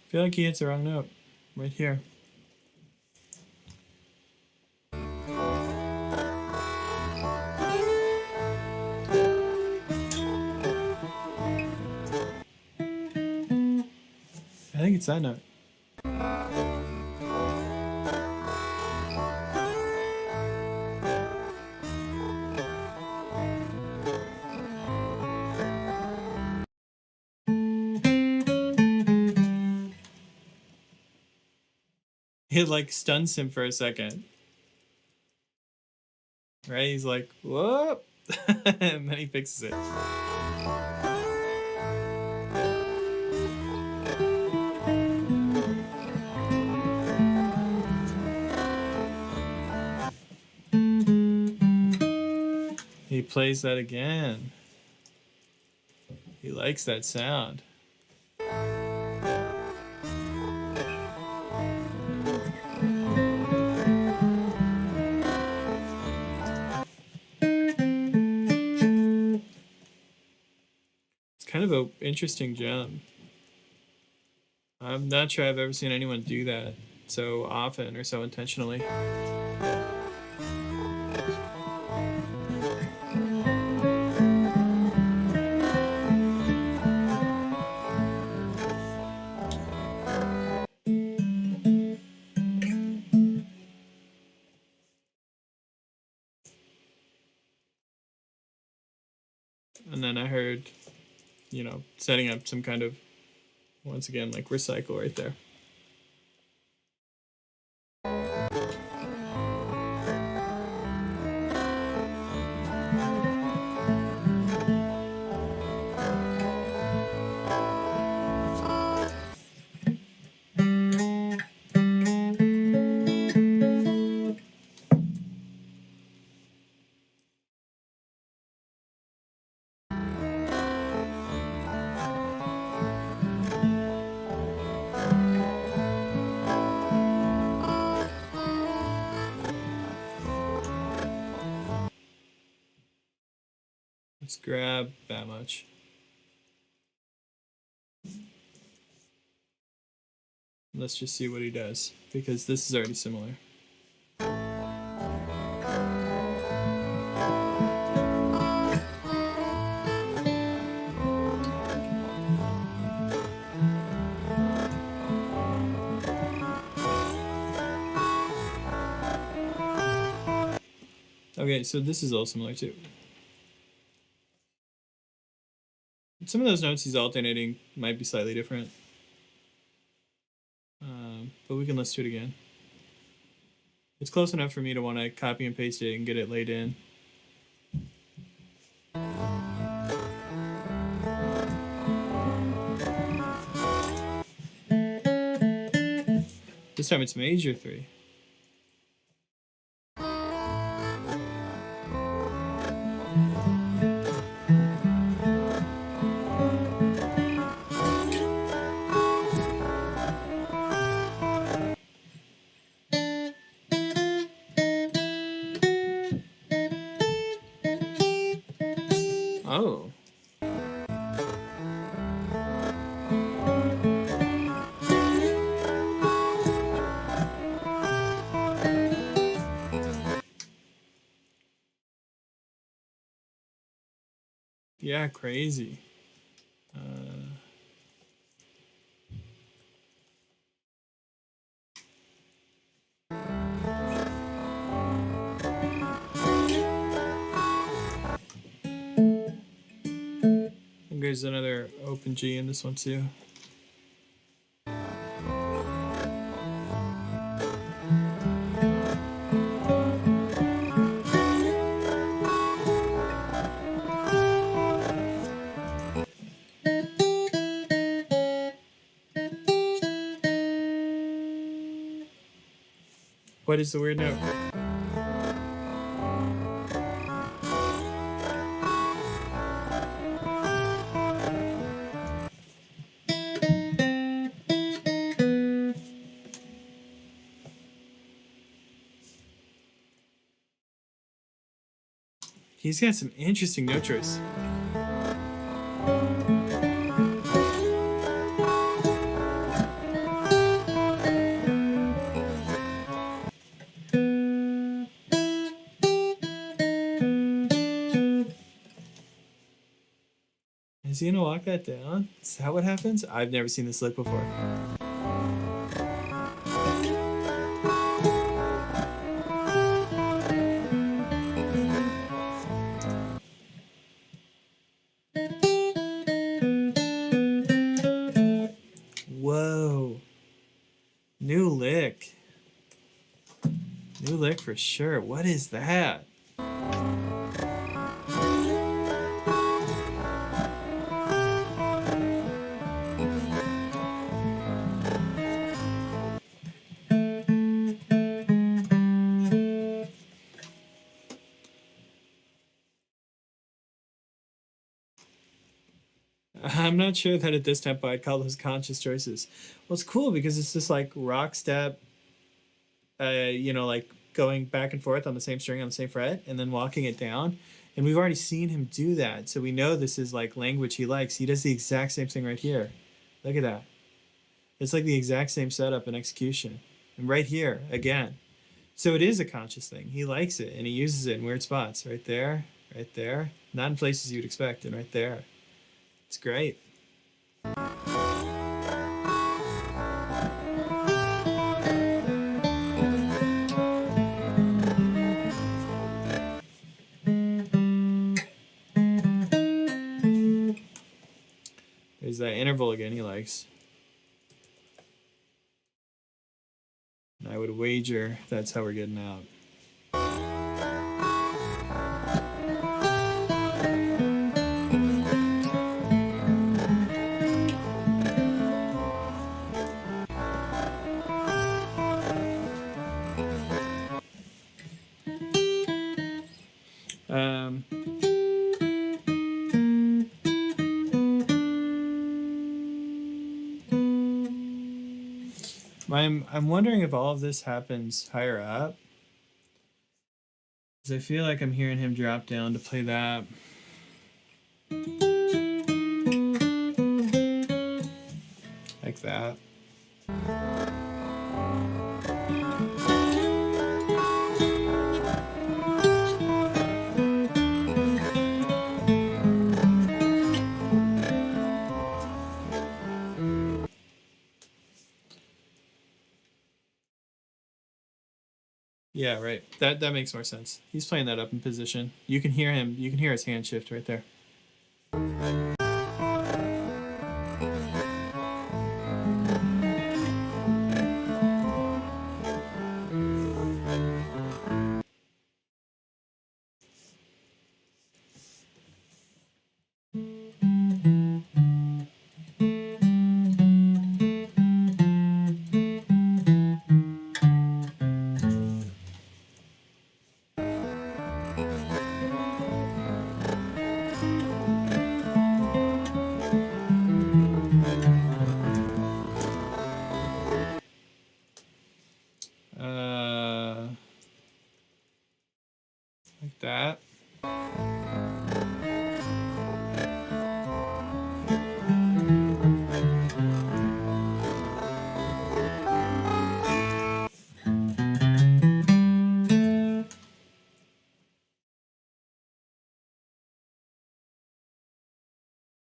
Speaker 3: I feel like he hits the wrong note right here. I think it's that note. It like stuns him for a second. Right? He's like, whoop! And then he fixes it. He plays that again. He likes that sound. Kind of an interesting jump. I'm not sure I've ever seen anyone do that so often or so intentionally. And then I heard, you know, setting up some kind of, once again, like recycle right there. Let's grab that much. Let's just see what he does, because this is already similar. Okay, so this is all similar too. Some of those notes he's alternating might be slightly different. But we can listen to it again. It's close enough for me to want to copy and paste it and get it laid in. This time it's major 3. Oh. Yeah, crazy. There's another open G in this one too. What is the weird note? He's got some interesting note choice. Is he gonna walk that down? Is that what happens? I've never seen this lick before. Whoa. New lick. New lick for sure. What is that? I'm not sure that at this tempo I'd call those conscious choices. Well, it's cool because it's just like rock step, you know, like going back and forth on the same string on the same fret and then walking it down. And we've already seen him do that. So we know this is like language he likes. He does the exact same thing right here. Look at that. It's like the exact same setup and execution. And right here, again. So it is a conscious thing. He likes it and he uses it in weird spots. Right there, right there. Not in places you'd expect, and right there. It's great. There's that interval again he likes. And I would wager that's how we're getting out. I'm wondering if all of this happens higher up, because I feel like I'm hearing him drop down to play that. Like that. Yeah, right. That makes more sense. He's playing that up in position. You can hear him. You can hear his hand shift right there. Like that.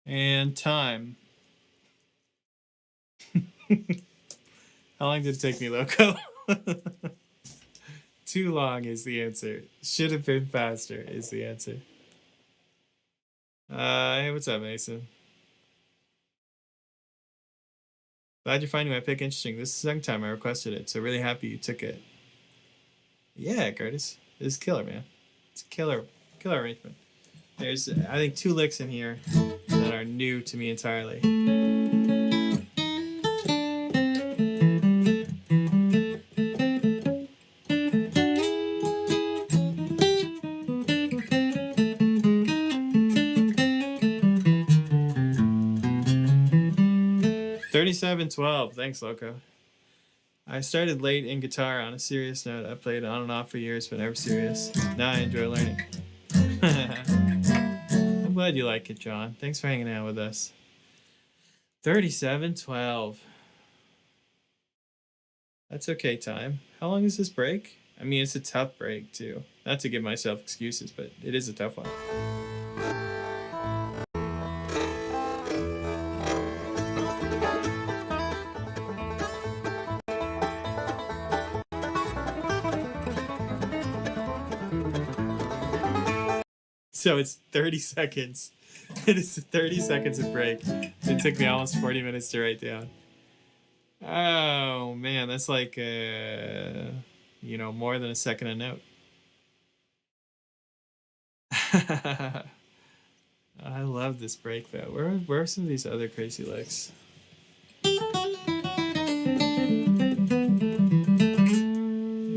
Speaker 3: And time. How long did it take me, Loco? Too long is the answer. Should have been faster is the answer. Hey, what's up, Mason? Glad you're finding my pick interesting. This is the second time I requested it, so really happy you took it. Yeah, Curtis. This is killer, man. It's a killer arrangement. There's, I think, 2 licks in here that are new to me entirely. 3712. Thanks, Loco. I started late in guitar on a serious note. I played on and off for years, but never serious. Now I enjoy learning. I'm glad you like it, John. Thanks for hanging out with us. 3712. That's okay, time. How long is this break? I mean, it's a tough break, too. Not to give myself excuses, but it is a tough one. So it's 30 seconds. It is 30 seconds of break. It took me almost 40 minutes to write down. Oh, man, that's like, you know, more than a second a note. I love this break, though. Where are some of these other crazy licks?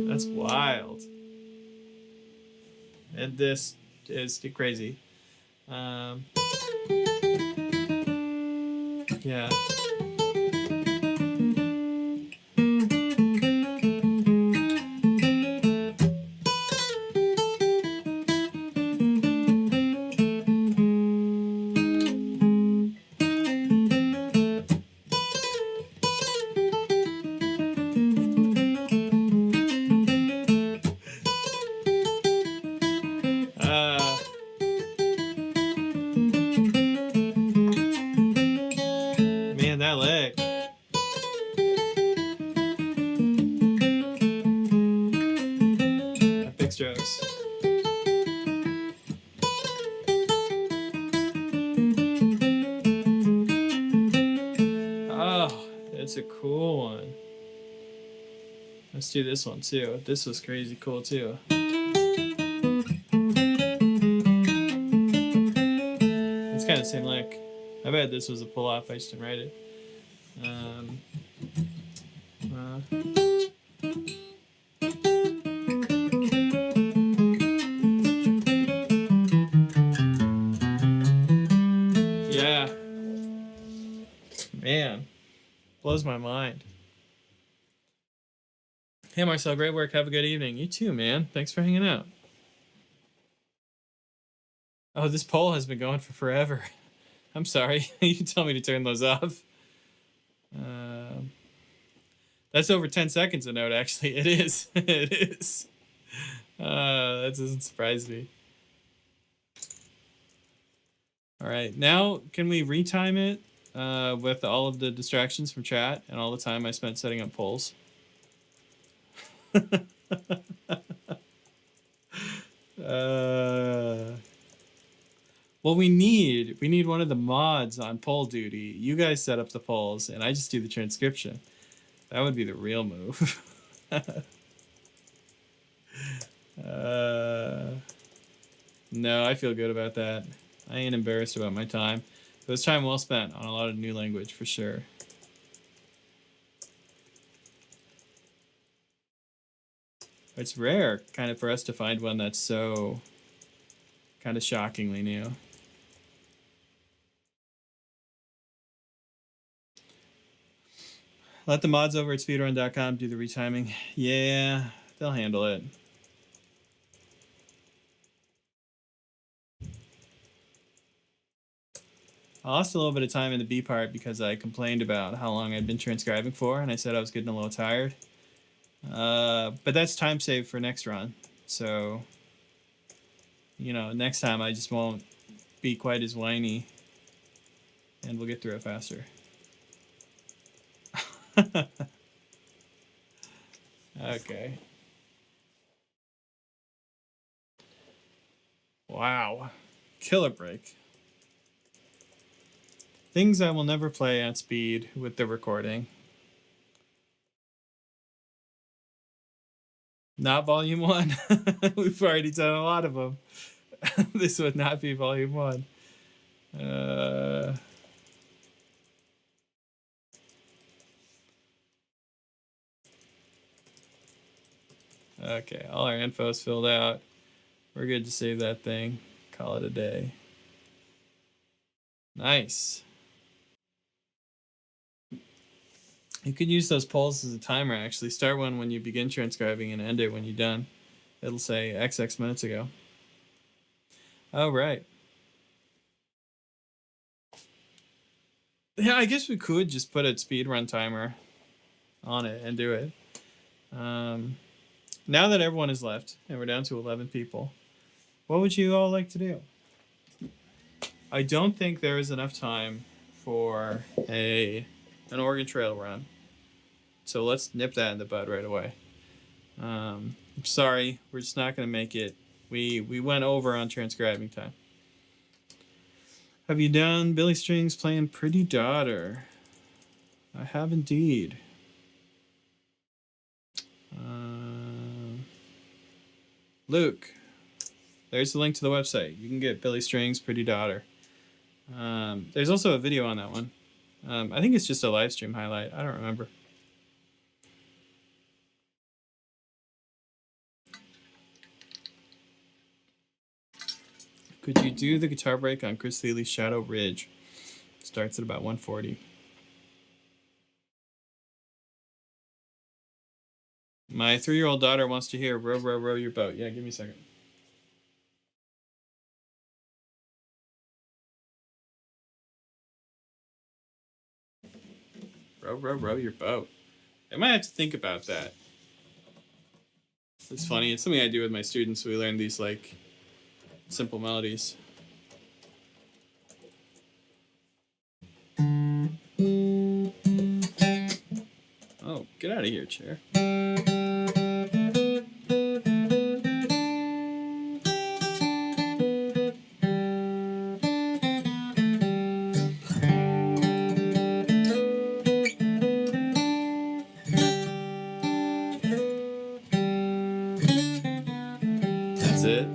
Speaker 3: That's wild. And this is crazy. Yeah. Man, that lick. Big strokes. Oh, that's a cool one. Let's do this one too. This was crazy cool too. It's kind of the same lick. I bet this was a pull off. I just didn't write it. Yeah. Man. Blows my mind. Hey, Marcel. Great work. Have a good evening. You too, man. Thanks for hanging out. Oh, this poll has been going for forever. I'm sorry. You tell me to turn those off. That's over 10 seconds a note, actually. It is. It is. That doesn't surprise me. All right. Now, can we retime it with all of the distractions from chat and all the time I spent setting up polls? Well, we need one of the mods on poll duty. You guys set up the polls, and I just do the transcription. That would be the real move. No, I feel good about that. I ain't embarrassed about my time. It was time well spent on a lot of new language, for sure. It's rare, kind of, for us to find one that's so kind of shockingly new. Let the mods over at speedrun.com do the retiming. Yeah, they'll handle it. I lost a little bit of time in the B part because I complained about how long I'd been transcribing for, and I said I was getting a little tired. But that's time saved for next run. So, you know, next time I just won't be quite as whiny, and we'll get through it faster. Okay. Wow. Killer break. Things I will never play at speed with the recording. Not volume 1. We've already done a lot of them. This would not be volume 1. Okay, all our info is filled out. We're good to save that thing. Call it a day. Nice. You could use those polls as a timer, actually. Start one when you begin transcribing and end it when you're done. It'll say XX minutes ago. Oh, right. Yeah, I guess we could just put a speedrun timer on it and do it. Now that everyone is left, and we're down to 11 people, what would you all like to do? I don't think there is enough time for an Oregon Trail run. So let's nip that in the bud right away. I'm sorry, we're just not going to make it. We went over on transcribing time. Have you done Billy Strings playing Pretty Daughter? I have indeed. Luke, there's the link to the website. You can get Billy Strings Pretty Daughter. There's also a video on that one. I think it's just a live stream highlight. I don't remember. Could you do the guitar break on Chris Thiele's Shadow Ridge? Starts at about 140. My 3-year-old daughter wants to hear Row, Row, Row Your Boat. Yeah, give me a second. Row, row, row your boat. I might have to think about that. It's funny. It's something I do with my students. We learn these, like, simple melodies. Oh, get out of here, chair. That's it.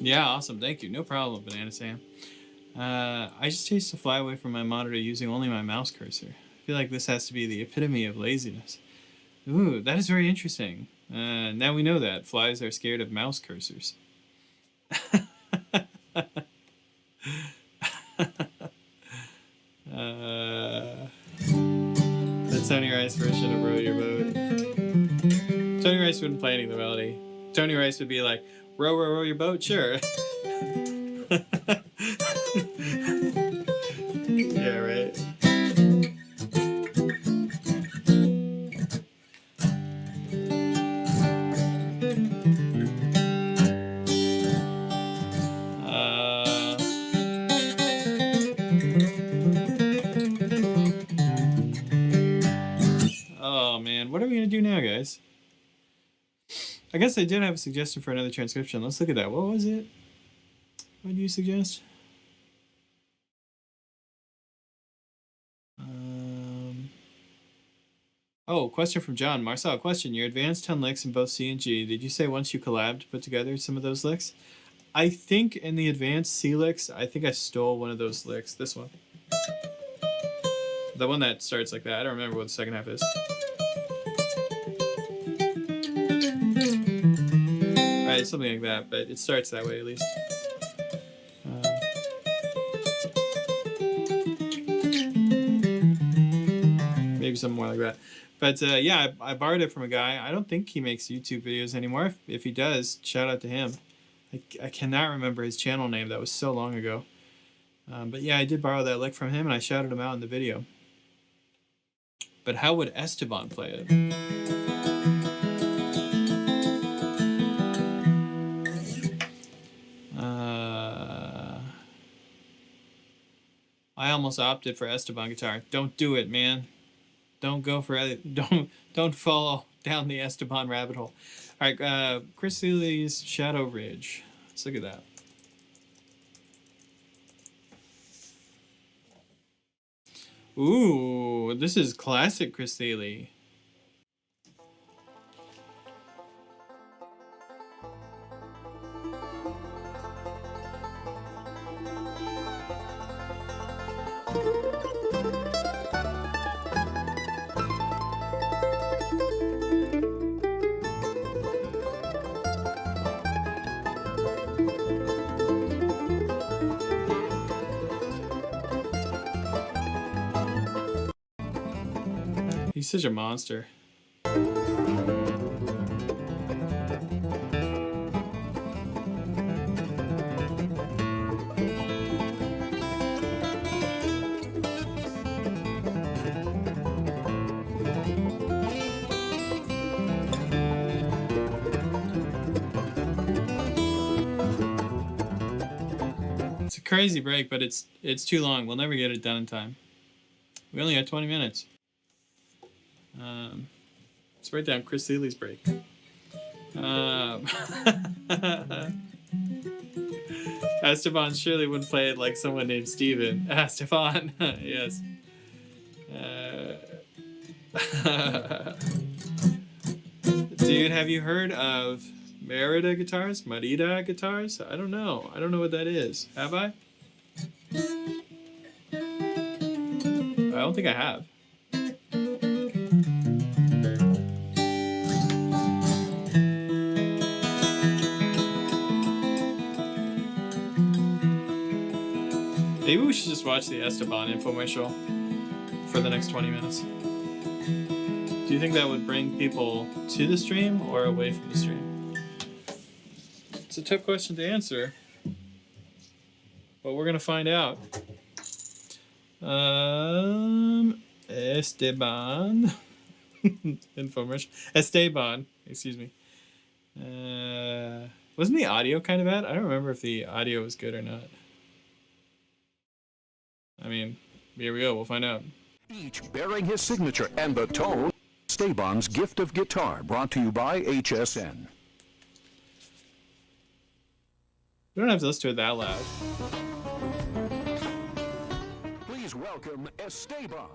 Speaker 3: Yeah, awesome. Thank you. No problem, Banana Sam. I just chased a fly away from my monitor using only my mouse cursor. I feel like this has to be the epitome of laziness. Ooh, that is very interesting. Now we know that flies are scared of mouse cursors. The Tony Rice version of Row Your Boat. Tony Rice wouldn't play any of the melody. Tony Rice would be like, row, row, row your boat? Sure. Yeah, right. Oh man, what are we gonna do now, guys? I guess I did have a suggestion for another transcription. Let's look at that. What was it? What do you suggest? Oh, question from John. Marcel, question. Your advanced 10 licks in both C and G. Did you say once you collabed, put together some of those licks? I think in the advanced C licks, I think I stole one of those licks. This one. The one that starts like that. I don't remember what the second half is. Right, something like that, but it starts that way at least. Maybe something more like that. But yeah, I borrowed it from a guy. I don't think he makes YouTube videos anymore. If he does, shout out to him. I cannot remember his channel name. That was so long ago. But yeah, I did borrow that lick from him, and I shouted him out in the video. But how would Esteban play it? I almost opted for Esteban guitar. Don't do it, man. Don't go for don't fall down the Esteban rabbit hole. All right, Chris Seeley's Shadow Ridge. Let's look at that. Ooh, this is classic Chris Seeley. He's such a monster. It's a crazy break, but it's too long. We'll never get it done in time. We only got 20 minutes. Let's write down Chris Seeley's break. Esteban surely wouldn't play it like someone named Steven. Esteban, yes. Dude, have you heard of Merida guitars? Merida guitars? I don't know. I don't know what that is. Have I? I don't think I have. Maybe we should just watch the Esteban Infomercial for the next 20 minutes. Do you think that would bring people to the stream or away from the stream? It's a tough question to answer, but we're gonna find out. Esteban Infomercial. Esteban, excuse me. Wasn't the audio kind of bad? I don't remember if the audio was good or not. I mean, here we go. We'll find out.
Speaker 5: Each bearing his signature and the tone. Esteban's gift of guitar, brought to you by HSN.
Speaker 3: We don't have to listen to it that loud.
Speaker 5: Please welcome Esteban,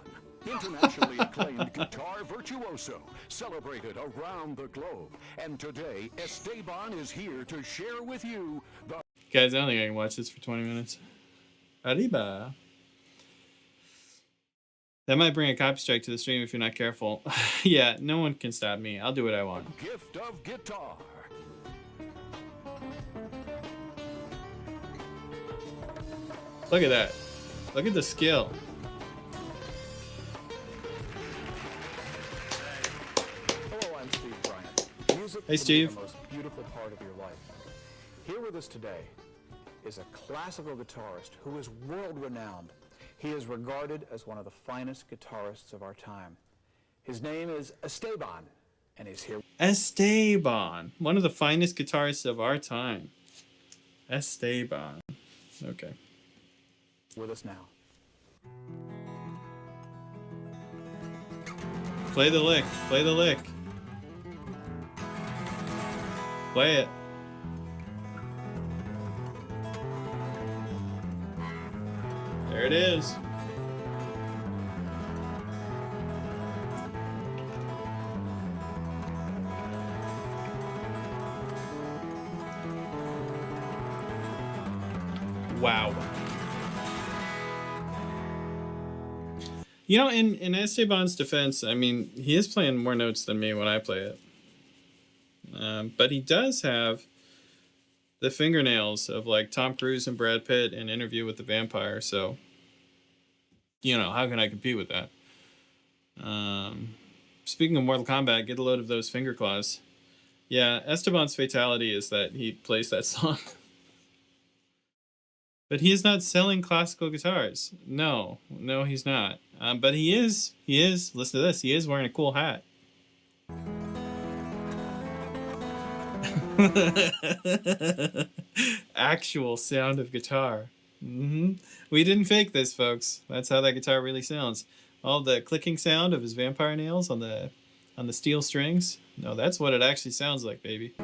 Speaker 5: internationally acclaimed guitar virtuoso, celebrated around the globe. And today, Esteban is here to share with you the...
Speaker 3: Guys, I don't think I can watch this for 20 minutes. Arriba. That might bring a copy strike to the stream if you're not careful. Yeah, no one can stop me. I'll do what I want.
Speaker 5: Gift of guitar.
Speaker 3: Look at that. Look at the skill.
Speaker 6: Hello, I'm Steve Bryant. Music
Speaker 3: Hey,
Speaker 6: can
Speaker 3: Steve.
Speaker 6: be the most beautiful part of your life. Here with us today is a classical guitarist who is world-renowned. He is regarded as one of the finest guitarists of our time. His name is Esteban, and he's here.
Speaker 3: Esteban. One of the finest guitarists of our time. Esteban. Okay.
Speaker 6: with us now.
Speaker 3: Play the lick. Play the lick. Play it. There it is. Wow. You know, in Esteban's defense, I mean, he is playing more notes than me when I play it. But he does have the fingernails of like Tom Cruise and Brad Pitt in Interview with the Vampire. So, you know, how can I compete with that? Speaking of Mortal Kombat, get a load of those finger claws. Yeah, Esteban's fatality is that he plays that song. But he is not selling classical guitars. No, he's not. But he is, listen to this, he is wearing a cool hat. Actual sound of guitar. We didn't fake this, folks. That's how that guitar really sounds. All the clicking sound of his vampire nails on the steel strings. No, that's what it actually sounds like, baby.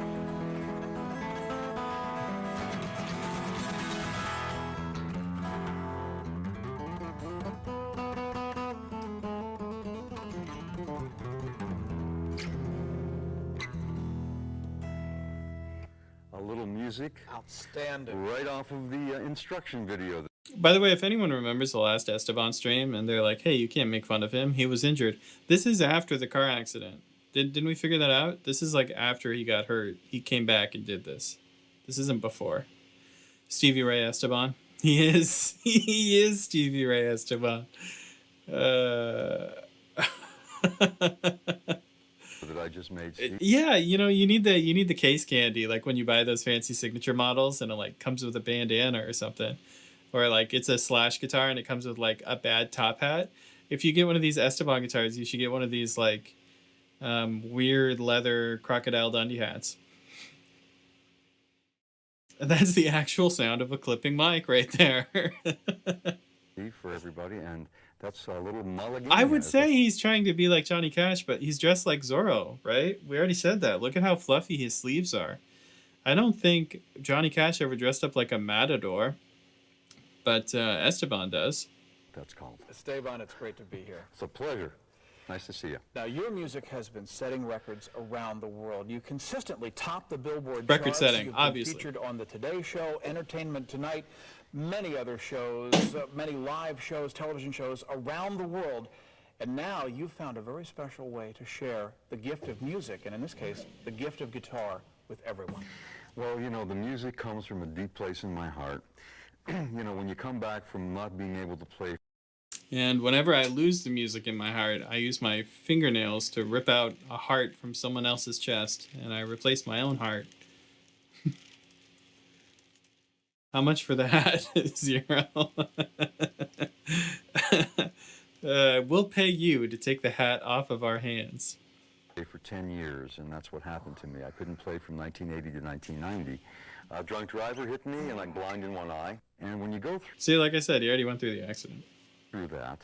Speaker 6: Outstanding.
Speaker 2: Right off of the instruction video.
Speaker 3: By the way, if anyone remembers the last Esteban stream and they're like, hey, you can't make fun of him, he was injured. This is after the car accident. Didn't we figure that out? This is like after he got hurt. He came back and did this. This isn't before. Stevie Ray Esteban. He is Stevie Ray Esteban.
Speaker 2: That I just made. Steve.
Speaker 3: Yeah, you know, you need the case candy, like when you buy those fancy signature models and it like comes with a bandana or something, or like it's a Slash guitar and it comes with like a bad top hat. If you get one of these Esteban guitars, you should get one of these like weird leather Crocodile Dundee hats. And that's the actual sound of a clipping mic right there.
Speaker 2: For everybody, and that's a little mulligan.
Speaker 3: I would say he's trying to be like Johnny Cash, but he's dressed like Zorro, right? We already said that. Look at how fluffy his sleeves are. I don't think Johnny Cash ever dressed up like a matador, but Esteban does.
Speaker 2: That's called.
Speaker 6: Esteban, it's great to be here.
Speaker 2: It's a pleasure. Nice to see you.
Speaker 6: Now, your music has been setting records around the world. You consistently top the Billboard
Speaker 3: Record
Speaker 6: charts.
Speaker 3: setting,
Speaker 6: You've
Speaker 3: obviously.
Speaker 6: been featured on The Today Show, Entertainment Tonight, many other shows, many live shows, television shows around the world. And now you've found a very special way to share the gift of music, and in this case, the gift of guitar, with everyone.
Speaker 2: Well, you know, the music comes from a deep place in my heart. You know, when you come back from not being able to play.
Speaker 3: And whenever I lose the music in my heart, I use my fingernails to rip out a heart from someone else's chest, and I replace my own heart. How much for the hat? 0. We'll pay you to take the hat off of our hands.
Speaker 2: For 10 years, and that's what happened to me. I couldn't play from 1980 to 1990. A drunk driver hit me, and I'm blind in one eye. And when you go
Speaker 3: See, like I said, he already went through the accident.
Speaker 2: through that,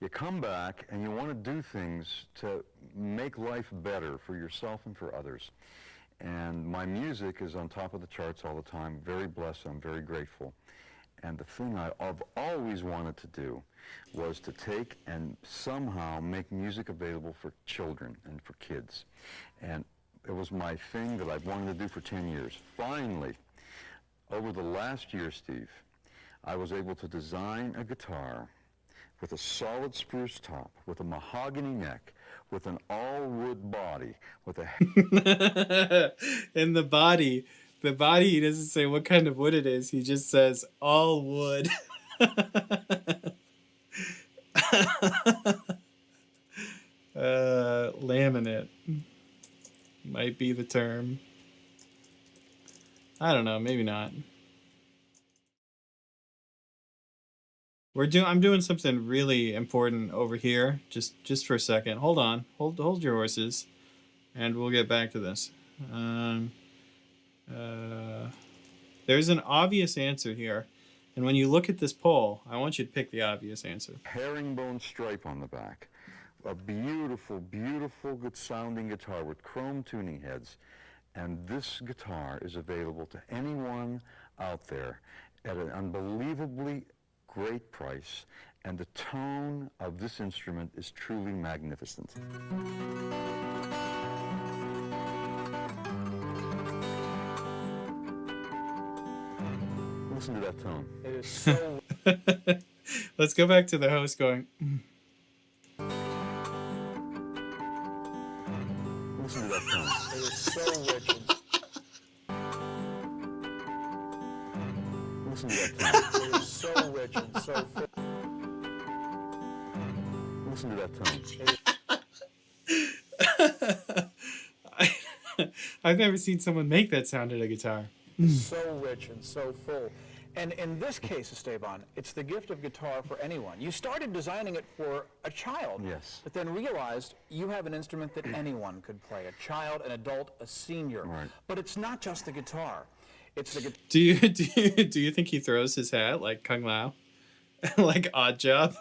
Speaker 2: you come back and you want to do things to make life better for yourself and for others. And my music is on top of the charts all the time. Very blessed. I'm very grateful. And the thing I've always wanted to do was to take and somehow make music available for children and for kids. And it was my thing that I've wanted to do for 10 years. Finally,
Speaker 7: Over the last year, Steve, I was able to design a guitar with a solid spruce top, with a mahogany neck, with an all-wood body, with a...
Speaker 3: And the body, he doesn't say what kind of wood it is. He just says all wood. Laminate might be the term. I don't know, maybe not. I'm doing something really important over here. Just for a second. Hold on. Hold your horses, and we'll get back to this. There's an obvious answer here, and when you look at this poll, I want you to pick the obvious answer.
Speaker 7: herringbone stripe on the back. A beautiful, beautiful, good sounding guitar with chrome tuning heads. And this guitar is available to anyone out there at an unbelievably great price. And the tone of this instrument is truly magnificent. Listen to that tone.
Speaker 6: It is so...
Speaker 3: Let's go back to the host going...
Speaker 7: Listen to that tone.
Speaker 6: It is so rich.
Speaker 7: Listen to that tone.
Speaker 6: It is so rich and so full.
Speaker 7: Listen to that tone.
Speaker 3: I've never seen someone make that sound at a guitar.
Speaker 6: So rich and so full. And in this case, Esteban, it's the gift of guitar for anyone. You started designing it for a child,
Speaker 7: Yes.
Speaker 6: but then realized you have an instrument that anyone could play, a child, an adult, a senior.
Speaker 7: Right.
Speaker 6: But it's not just the guitar. It's the guitar.
Speaker 3: Do you think he throws his hat like Kung Lao? Like Odd Job?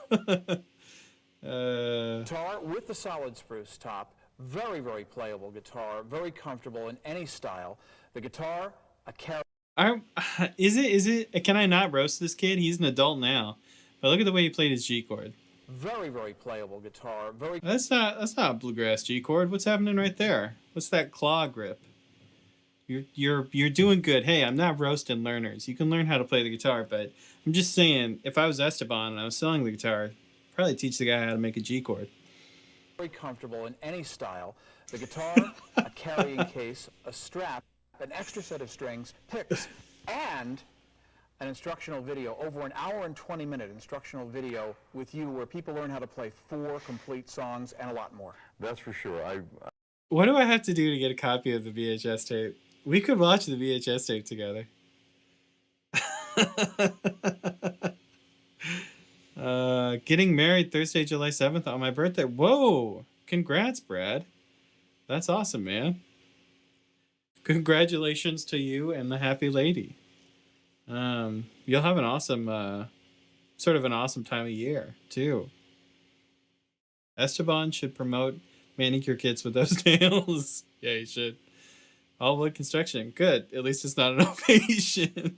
Speaker 6: Guitar with the solid spruce top, very, very playable guitar, very comfortable in any style. The guitar, a carry.
Speaker 3: Is it? Can I not roast this kid? He's an adult now, but look at the way he played his G chord.
Speaker 6: Very, very playable guitar. Very.
Speaker 3: That's not a bluegrass G chord. What's happening right there? What's that claw grip? You're doing good. Hey, I'm not roasting learners. You can learn how to play the guitar, but I'm just saying, if I was Esteban and I was selling the guitar, I'd probably teach the guy how to make a G chord.
Speaker 6: Very comfortable in any style. The guitar, a carrying case, a strap, an extra set of strings, picks, and an instructional video, over an hour and 20-minute instructional video with you where people learn how to play 4 complete songs and a lot more.
Speaker 7: That's for sure.
Speaker 3: What do I have to do to get a copy of the VHS tape? We could watch the VHS tape together. Getting married Thursday, July 7th on my birthday. Whoa! Congrats, Brad. That's awesome, man. Congratulations to you and the happy lady. You'll have an awesome, sort of an awesome time of year, too. Esteban should promote manicure kits with those nails. Yeah, he should. All wood construction. Good. At least it's not an ovation.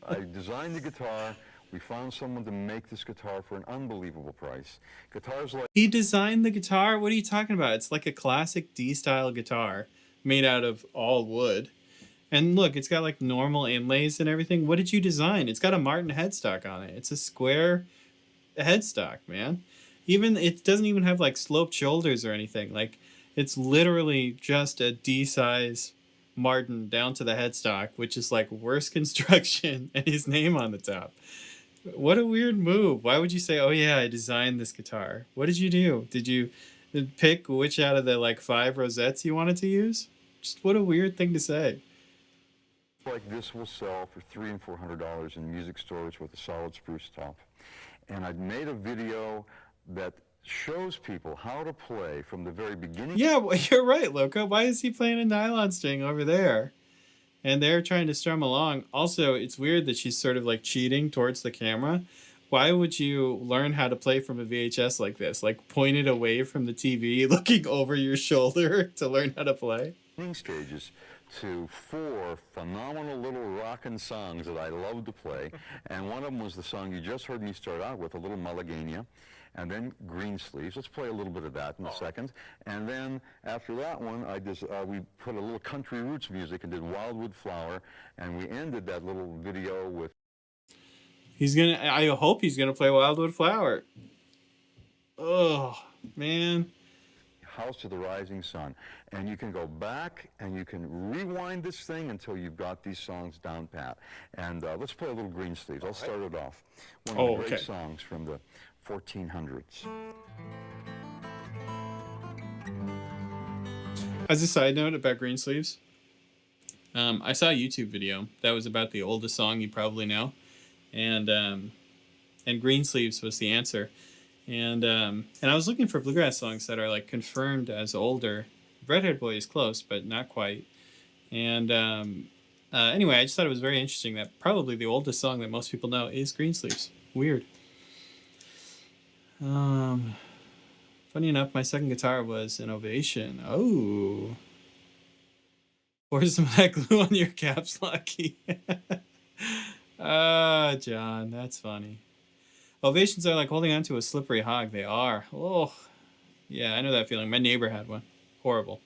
Speaker 7: I designed the guitar. We found someone to make this guitar for an unbelievable price. Guitars like...
Speaker 3: He designed the guitar? What are you talking about? It's like a classic D-style guitar made out of all wood. And look, it's got like normal inlays and everything. What did you design? It's got a Martin headstock on it. It's a square headstock, man. It doesn't even have like sloped shoulders or anything. Like, it's literally just a D-size Martin down to the headstock, which is like worst construction, and his name on the top. What a weird move. Why would you say, oh yeah, I designed this guitar? What did you do? Did you pick which out of the like 5 rosettes you wanted to use? Just what a weird thing to say.
Speaker 7: Like this will sell for $300 and $400 in music stores with a solid spruce top. And I've made a video that shows people how to play from the very beginning.
Speaker 3: Yeah, well, you're right, Loco. Why is he playing a nylon string over there? And they're trying to strum along. Also, it's weird that she's sort of like cheating towards the camera. Why would you learn how to play from a VHS like this? Like pointed away from the TV, looking over your shoulder to learn how to play?
Speaker 7: Stages to 4 phenomenal little rockin' songs that I love to play. And one of them was the song you just heard me start out with, a little Mulligania. and then green sleeves. Let's play a little bit of that in a second. And then after that one, we put a little country roots music and did Wildwood Flower, and we ended that little video with...
Speaker 3: I hope he's gonna play Wildwood Flower. Oh, man.
Speaker 7: House to the Rising Sun. And you can go back and you can rewind this thing until you've got these songs down pat. And let's play a little green sleeves. I'll start it off. One of the great songs from the 1400s.
Speaker 3: As a side note about green sleeves, I saw a YouTube video that was about the oldest song you probably know, and green sleeves was the answer. And I was looking for bluegrass songs that are like confirmed as older. Redhead Boy is close, but not quite. And anyway, I just thought it was very interesting that probably the oldest song that most people know is Green Sleeves. Weird. Funny enough, my second guitar was an Ovation. Oh. Pour some of that glue on your caps, Lucky. Ah, John, that's funny. Ovations are like holding on to a slippery hog. They are. Oh, yeah, I know that feeling. My neighbor had one. Horrible.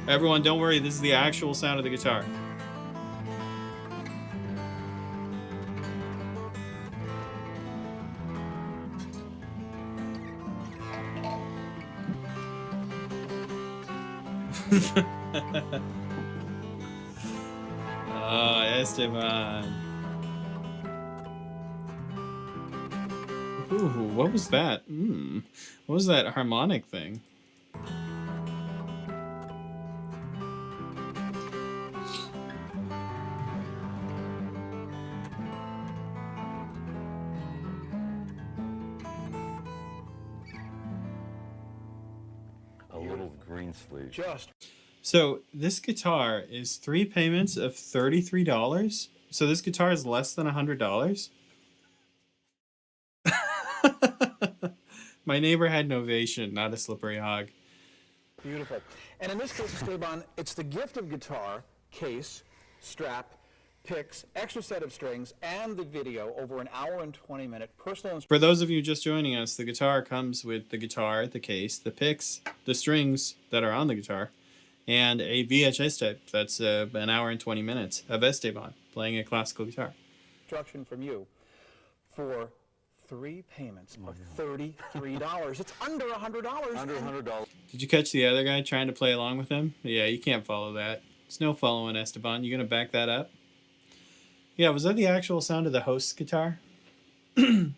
Speaker 3: Everyone, don't worry. This is the actual sound of the guitar. Oh, Esteban. Ooh, what was that? What was that harmonic thing?
Speaker 7: A little green sleeve.
Speaker 3: So this guitar is 3 payments of $33. So this guitar is less than $100. My neighbor had an Ovation, not a slippery hog.
Speaker 6: Beautiful. And in this case, Esteban, it's the gift of guitar, case, strap, picks, extra set of strings, and the video over an hour and 20-minute personal...
Speaker 3: For those of you just joining us, the guitar comes with the guitar, the case, the picks, the strings that are on the guitar, and a VHS tape that's an hour and 20 minutes of Esteban playing a classical guitar.
Speaker 6: Instruction from you for 3 payments of $33. It's under $100.
Speaker 7: Under $100.
Speaker 3: Did you catch the other guy trying to play along with him? Yeah, you can't follow that. There's no following Esteban. You gonna back that up? Yeah, was that the actual sound of the host's guitar? The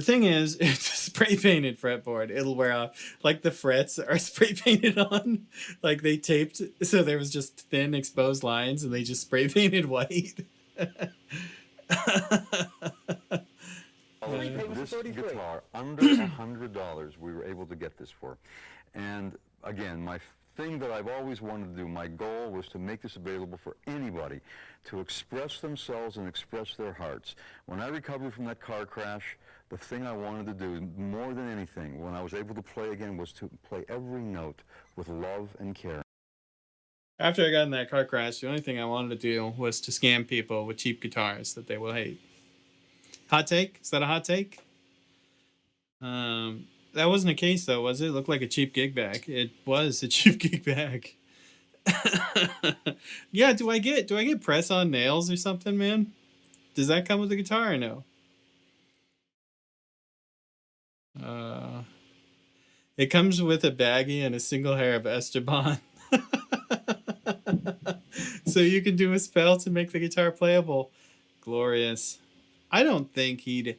Speaker 3: thing is, it's a spray painted fretboard. It'll wear off. Like the frets are spray painted on. Like they taped, so there was just thin exposed lines and they just spray painted white.
Speaker 7: This guitar, under $100, we were able to get this for. And again, my thing that I've always wanted to do, my goal was to make this available for anybody to express themselves and express their hearts. When I recovered from that car crash, the thing I wanted to do more than anything when I was able to play again was to play every note with love and care.
Speaker 3: After I got in that car crash, the only thing I wanted to do was to scam people with cheap guitars that they will hate. Hot take? Is that a hot take? That wasn't a case though, was it? It looked like a cheap gig bag. It was a cheap gig bag. Yeah, do I get press on nails or something, man? Does that come with the guitar or no? It comes with a baggie and a single hair of Esteban. So you can do a spell to make the guitar playable. Glorious. I don't think he'd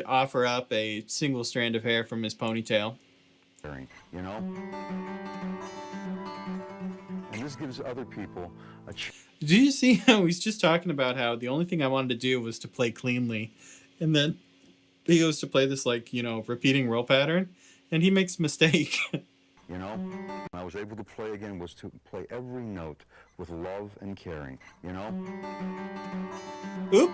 Speaker 3: offer up a single strand of hair from his ponytail.
Speaker 7: You know? And this gives other people a
Speaker 3: Do you see how he's just talking about how the only thing I wanted to do was to play cleanly, and then he goes to play this, like, you know, repeating roll pattern, and he makes a mistake.
Speaker 7: You know, when I was able to play again was to play every note with love and caring, you know?
Speaker 3: Oop.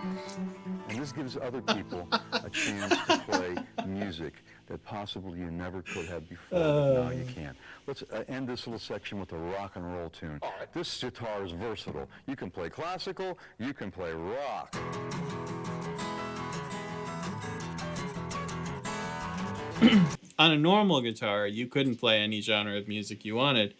Speaker 7: And this gives other people a chance to play music. music that possibly you never could have before, but now you can. Let's end this little section with a rock and roll tune. This guitar is versatile. You can play classical, you can play rock.
Speaker 3: On a normal guitar, you couldn't play any genre of music you wanted,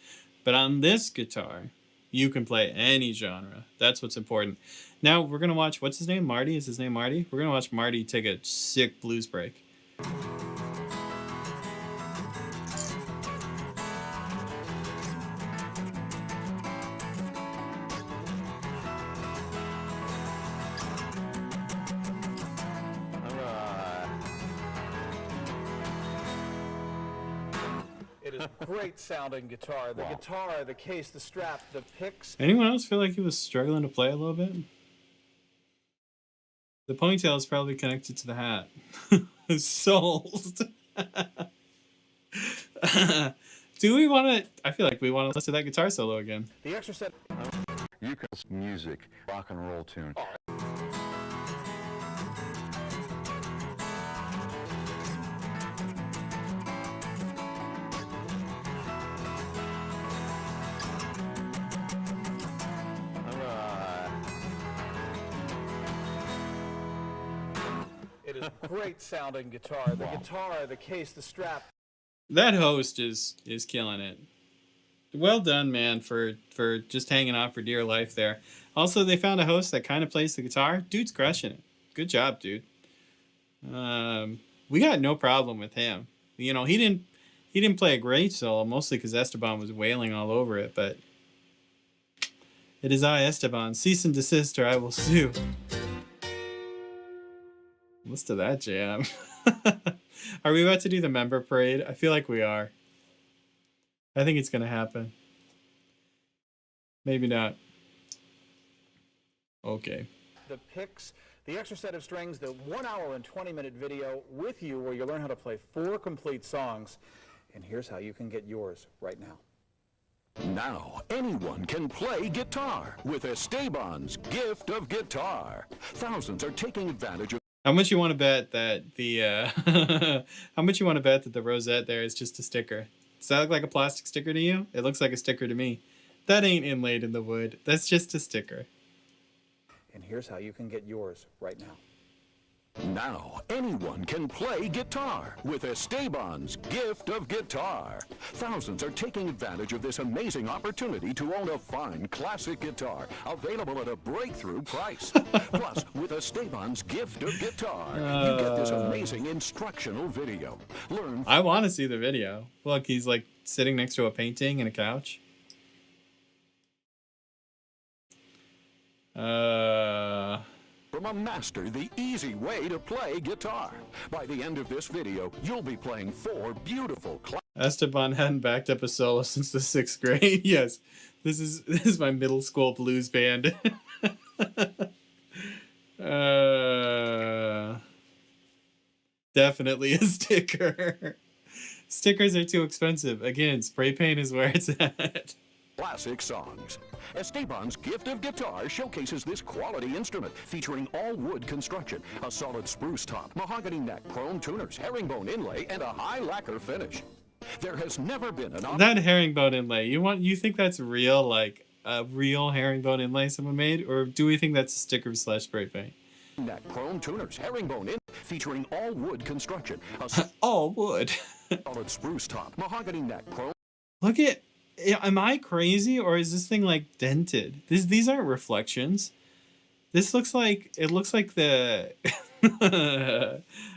Speaker 3: but on this guitar, you can play any genre. That's what's important. Now we're gonna watch, what's his name? Marty? Is his name Marty? We're gonna watch Marty take a sick blues break.
Speaker 6: It is great sounding guitar. The guitar, the case, the strap, the picks.
Speaker 3: Anyone else feel like he was struggling to play a little bit? The ponytail is probably connected to the hat. Sold. Do we want to? I feel like we want to listen to that guitar solo again.
Speaker 6: The extra set.
Speaker 7: You can music, rock and roll tune.
Speaker 6: It is great sounding guitar. The guitar, the case, the strap.
Speaker 3: That host is killing it. Well done, man, for just hanging on for dear life there. Also, they found a host that kind of plays the guitar. Dude's crushing it. Good job, dude. We got no problem with him. You know, he didn't play a great solo, mostly because Esteban was wailing all over it. But it is I, Esteban. Cease and desist, or I will sue. Listen to that jam. Are we about to do the member parade? I feel like we are. I think it's going to happen. Maybe not. Okay.
Speaker 6: The picks, the extra set of strings, the 1 hour and 20-minute video with you where you learn how to play 4 complete songs. And here's how you can get yours right now.
Speaker 5: Now, anyone can play guitar with Esteban's gift of guitar. Thousands are taking advantage of.
Speaker 3: How much you want to bet that the how much you want to bet that the rosette there is just a sticker? Does that look like a plastic sticker to you? It looks like a sticker to me. That ain't inlaid in the wood. That's just a sticker.
Speaker 6: And here's how you can get yours right now.
Speaker 5: Now, anyone can play guitar with Esteban's gift of guitar. Thousands are taking advantage of this amazing opportunity to own a fine classic guitar, available at a breakthrough price. Plus, with Esteban's gift of guitar, you get this amazing instructional video. Learn.
Speaker 3: I want to see the video. Look, he's like sitting next to a painting and a couch.
Speaker 5: From a master the easy way to play guitar. By the end of this video, you'll be playing 4 beautiful
Speaker 3: Esteban hadn't backed up a solo since the 6th grade. Yes, this is my middle school blues band. Definitely a sticker. Stickers are too expensive. Again, spray paint is where it's at.
Speaker 5: classic songs. Esteban's gift of guitar showcases this quality instrument featuring all wood construction, a solid spruce top, mahogany neck, chrome tuners, herringbone inlay, and a high lacquer finish. There has never been an
Speaker 3: that herringbone inlay. You think that's real, like a real herringbone inlay someone made, or do we think that's a sticker / spray paint?
Speaker 5: neck, chrome tuners, herringbone in featuring all wood construction, a
Speaker 3: all wood.
Speaker 5: solid spruce top, mahogany neck, chrome.
Speaker 3: Look at. Am I crazy, or is this thing like dented? These aren't reflections. This looks like it looks like the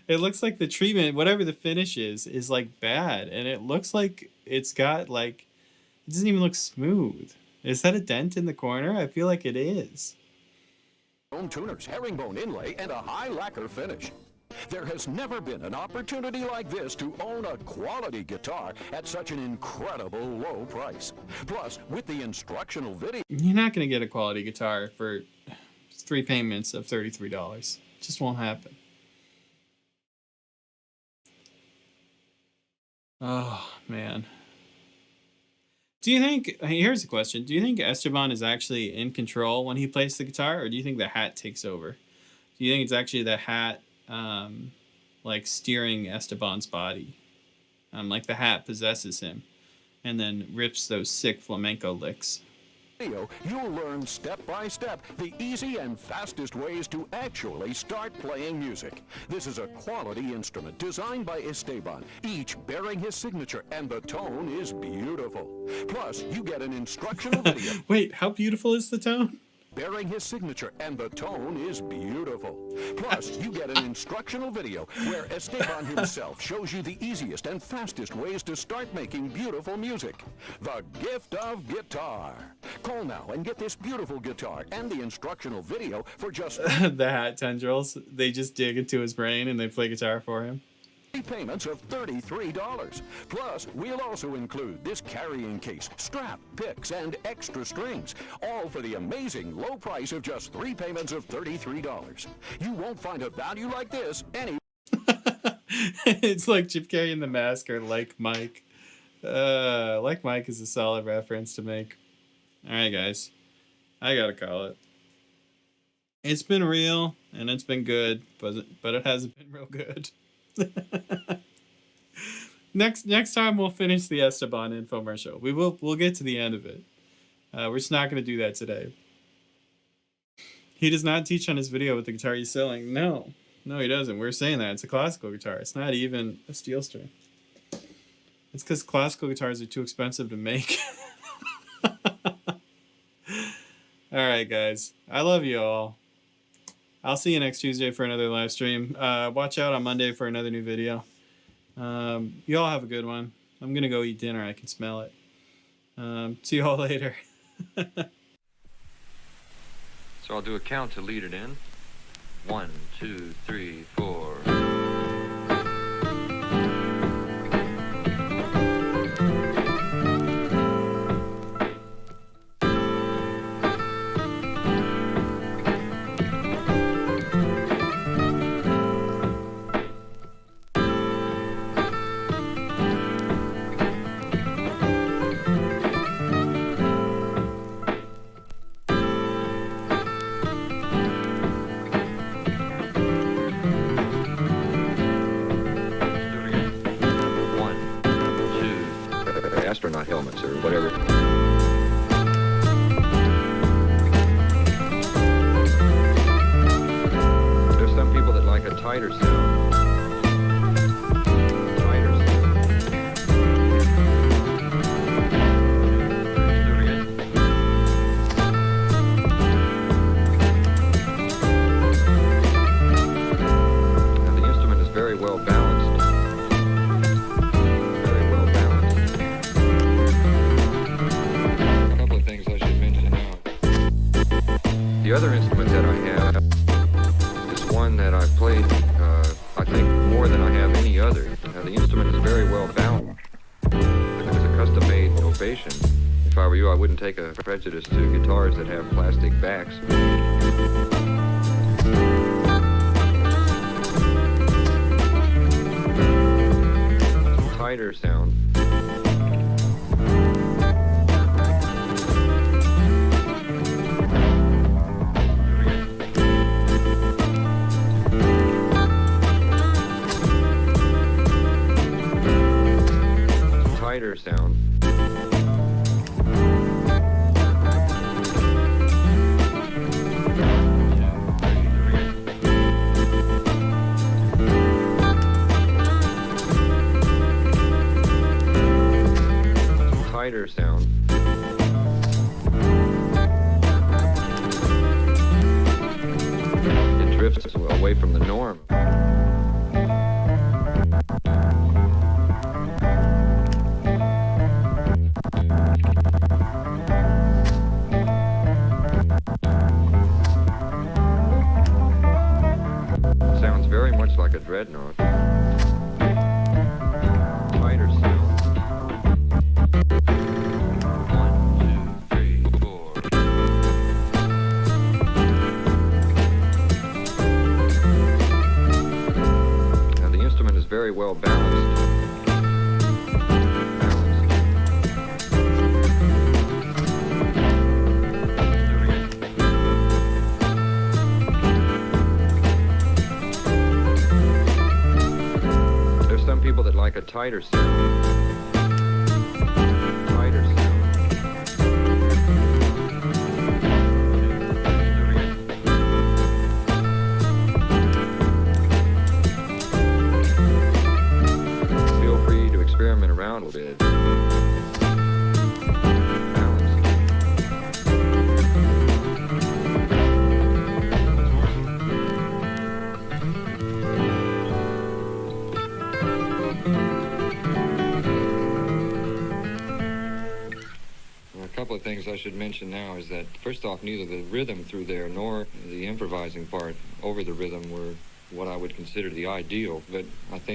Speaker 3: it looks like the treatment, whatever the finish is like bad, and it looks like it's got like it doesn't even look smooth. Is that a dent in the corner? I feel like it is.
Speaker 5: Chrome tuners, herringbone inlay, and a high lacquer finish. There has never been an opportunity like this to own a quality guitar at such an incredible low price. Plus, with the instructional video...
Speaker 3: You're not going to get a quality guitar for 3 payments of $33. Just won't happen. Oh, man. Do you think... Here's a question. Do you think Esteban is actually in control when he plays the guitar, or do you think the hat takes over? Do you think it's actually the hat... like steering Esteban's body. Like the hat possesses him, and then rips those sick flamenco licks.
Speaker 5: Video, you'll learn step by step the easy and fastest ways to actually start playing music. This is a quality instrument designed by Esteban, each bearing his signature, and the tone is beautiful. Plus, you get an instructional video.
Speaker 3: Wait, how beautiful is the tone?
Speaker 5: Bearing his signature, and the tone is beautiful. Plus, you get an instructional video where Esteban himself shows you the easiest and fastest ways to start making beautiful music. The gift of guitar. Call now and get this beautiful guitar and the instructional video for just
Speaker 3: The hat tendrils, they just dig into his brain and they play guitar for him.
Speaker 5: payments of $33. Plus, we'll also include this carrying case, strap, picks, and extra strings, all for the amazing low price of just 3 payments of $33. You won't find a value like this any.
Speaker 3: It's like Chip carrying the mask or Like Mike. Like Mike is a solid reference to make. Alright guys, I gotta call it. It's been real and it's been good, but it hasn't been real good. Next time we'll finish the Esteban infomercial. We'll get to the end of it. We're just not going to do that today. He does not teach on his video with the guitar he's selling. No, he doesn't. We're saying that it's a classical guitar. It's not even a steel string. It's because classical guitars are too expensive to make. All right, guys. I love you all. I'll see you next Tuesday for another live stream. Watch out on Monday for another new video. You all have a good one. I'm going to go eat dinner. I can smell it. See you all later.
Speaker 1: So I'll do a count to lead it in. 1, 2, 3, 4.
Speaker 2: Astronaut helmets or whatever. There's some people that like a tighter sound. Tighter sound. Now, the instrument is very well balanced. The other instrument that I have is one that I've played, I think, more than I have any other. The instrument is very well balanced. It's a custom-made ovation. If I were you, I wouldn't take a prejudice to guitars that have plastic backs. Tighter sound. Tighter sound. Tighter sound. It drifts away from the norm. Sounds very much like a dreadnought. Tighter sound. 1, 2, 3, 4. Now the instrument is very well balanced. called it like a tighter sound. Tighter sound. Feel free to experiment around a bit. A couple of things I should mention now is that, first off, neither the rhythm through there nor the improvising part over the rhythm were what I would consider the ideal, but I think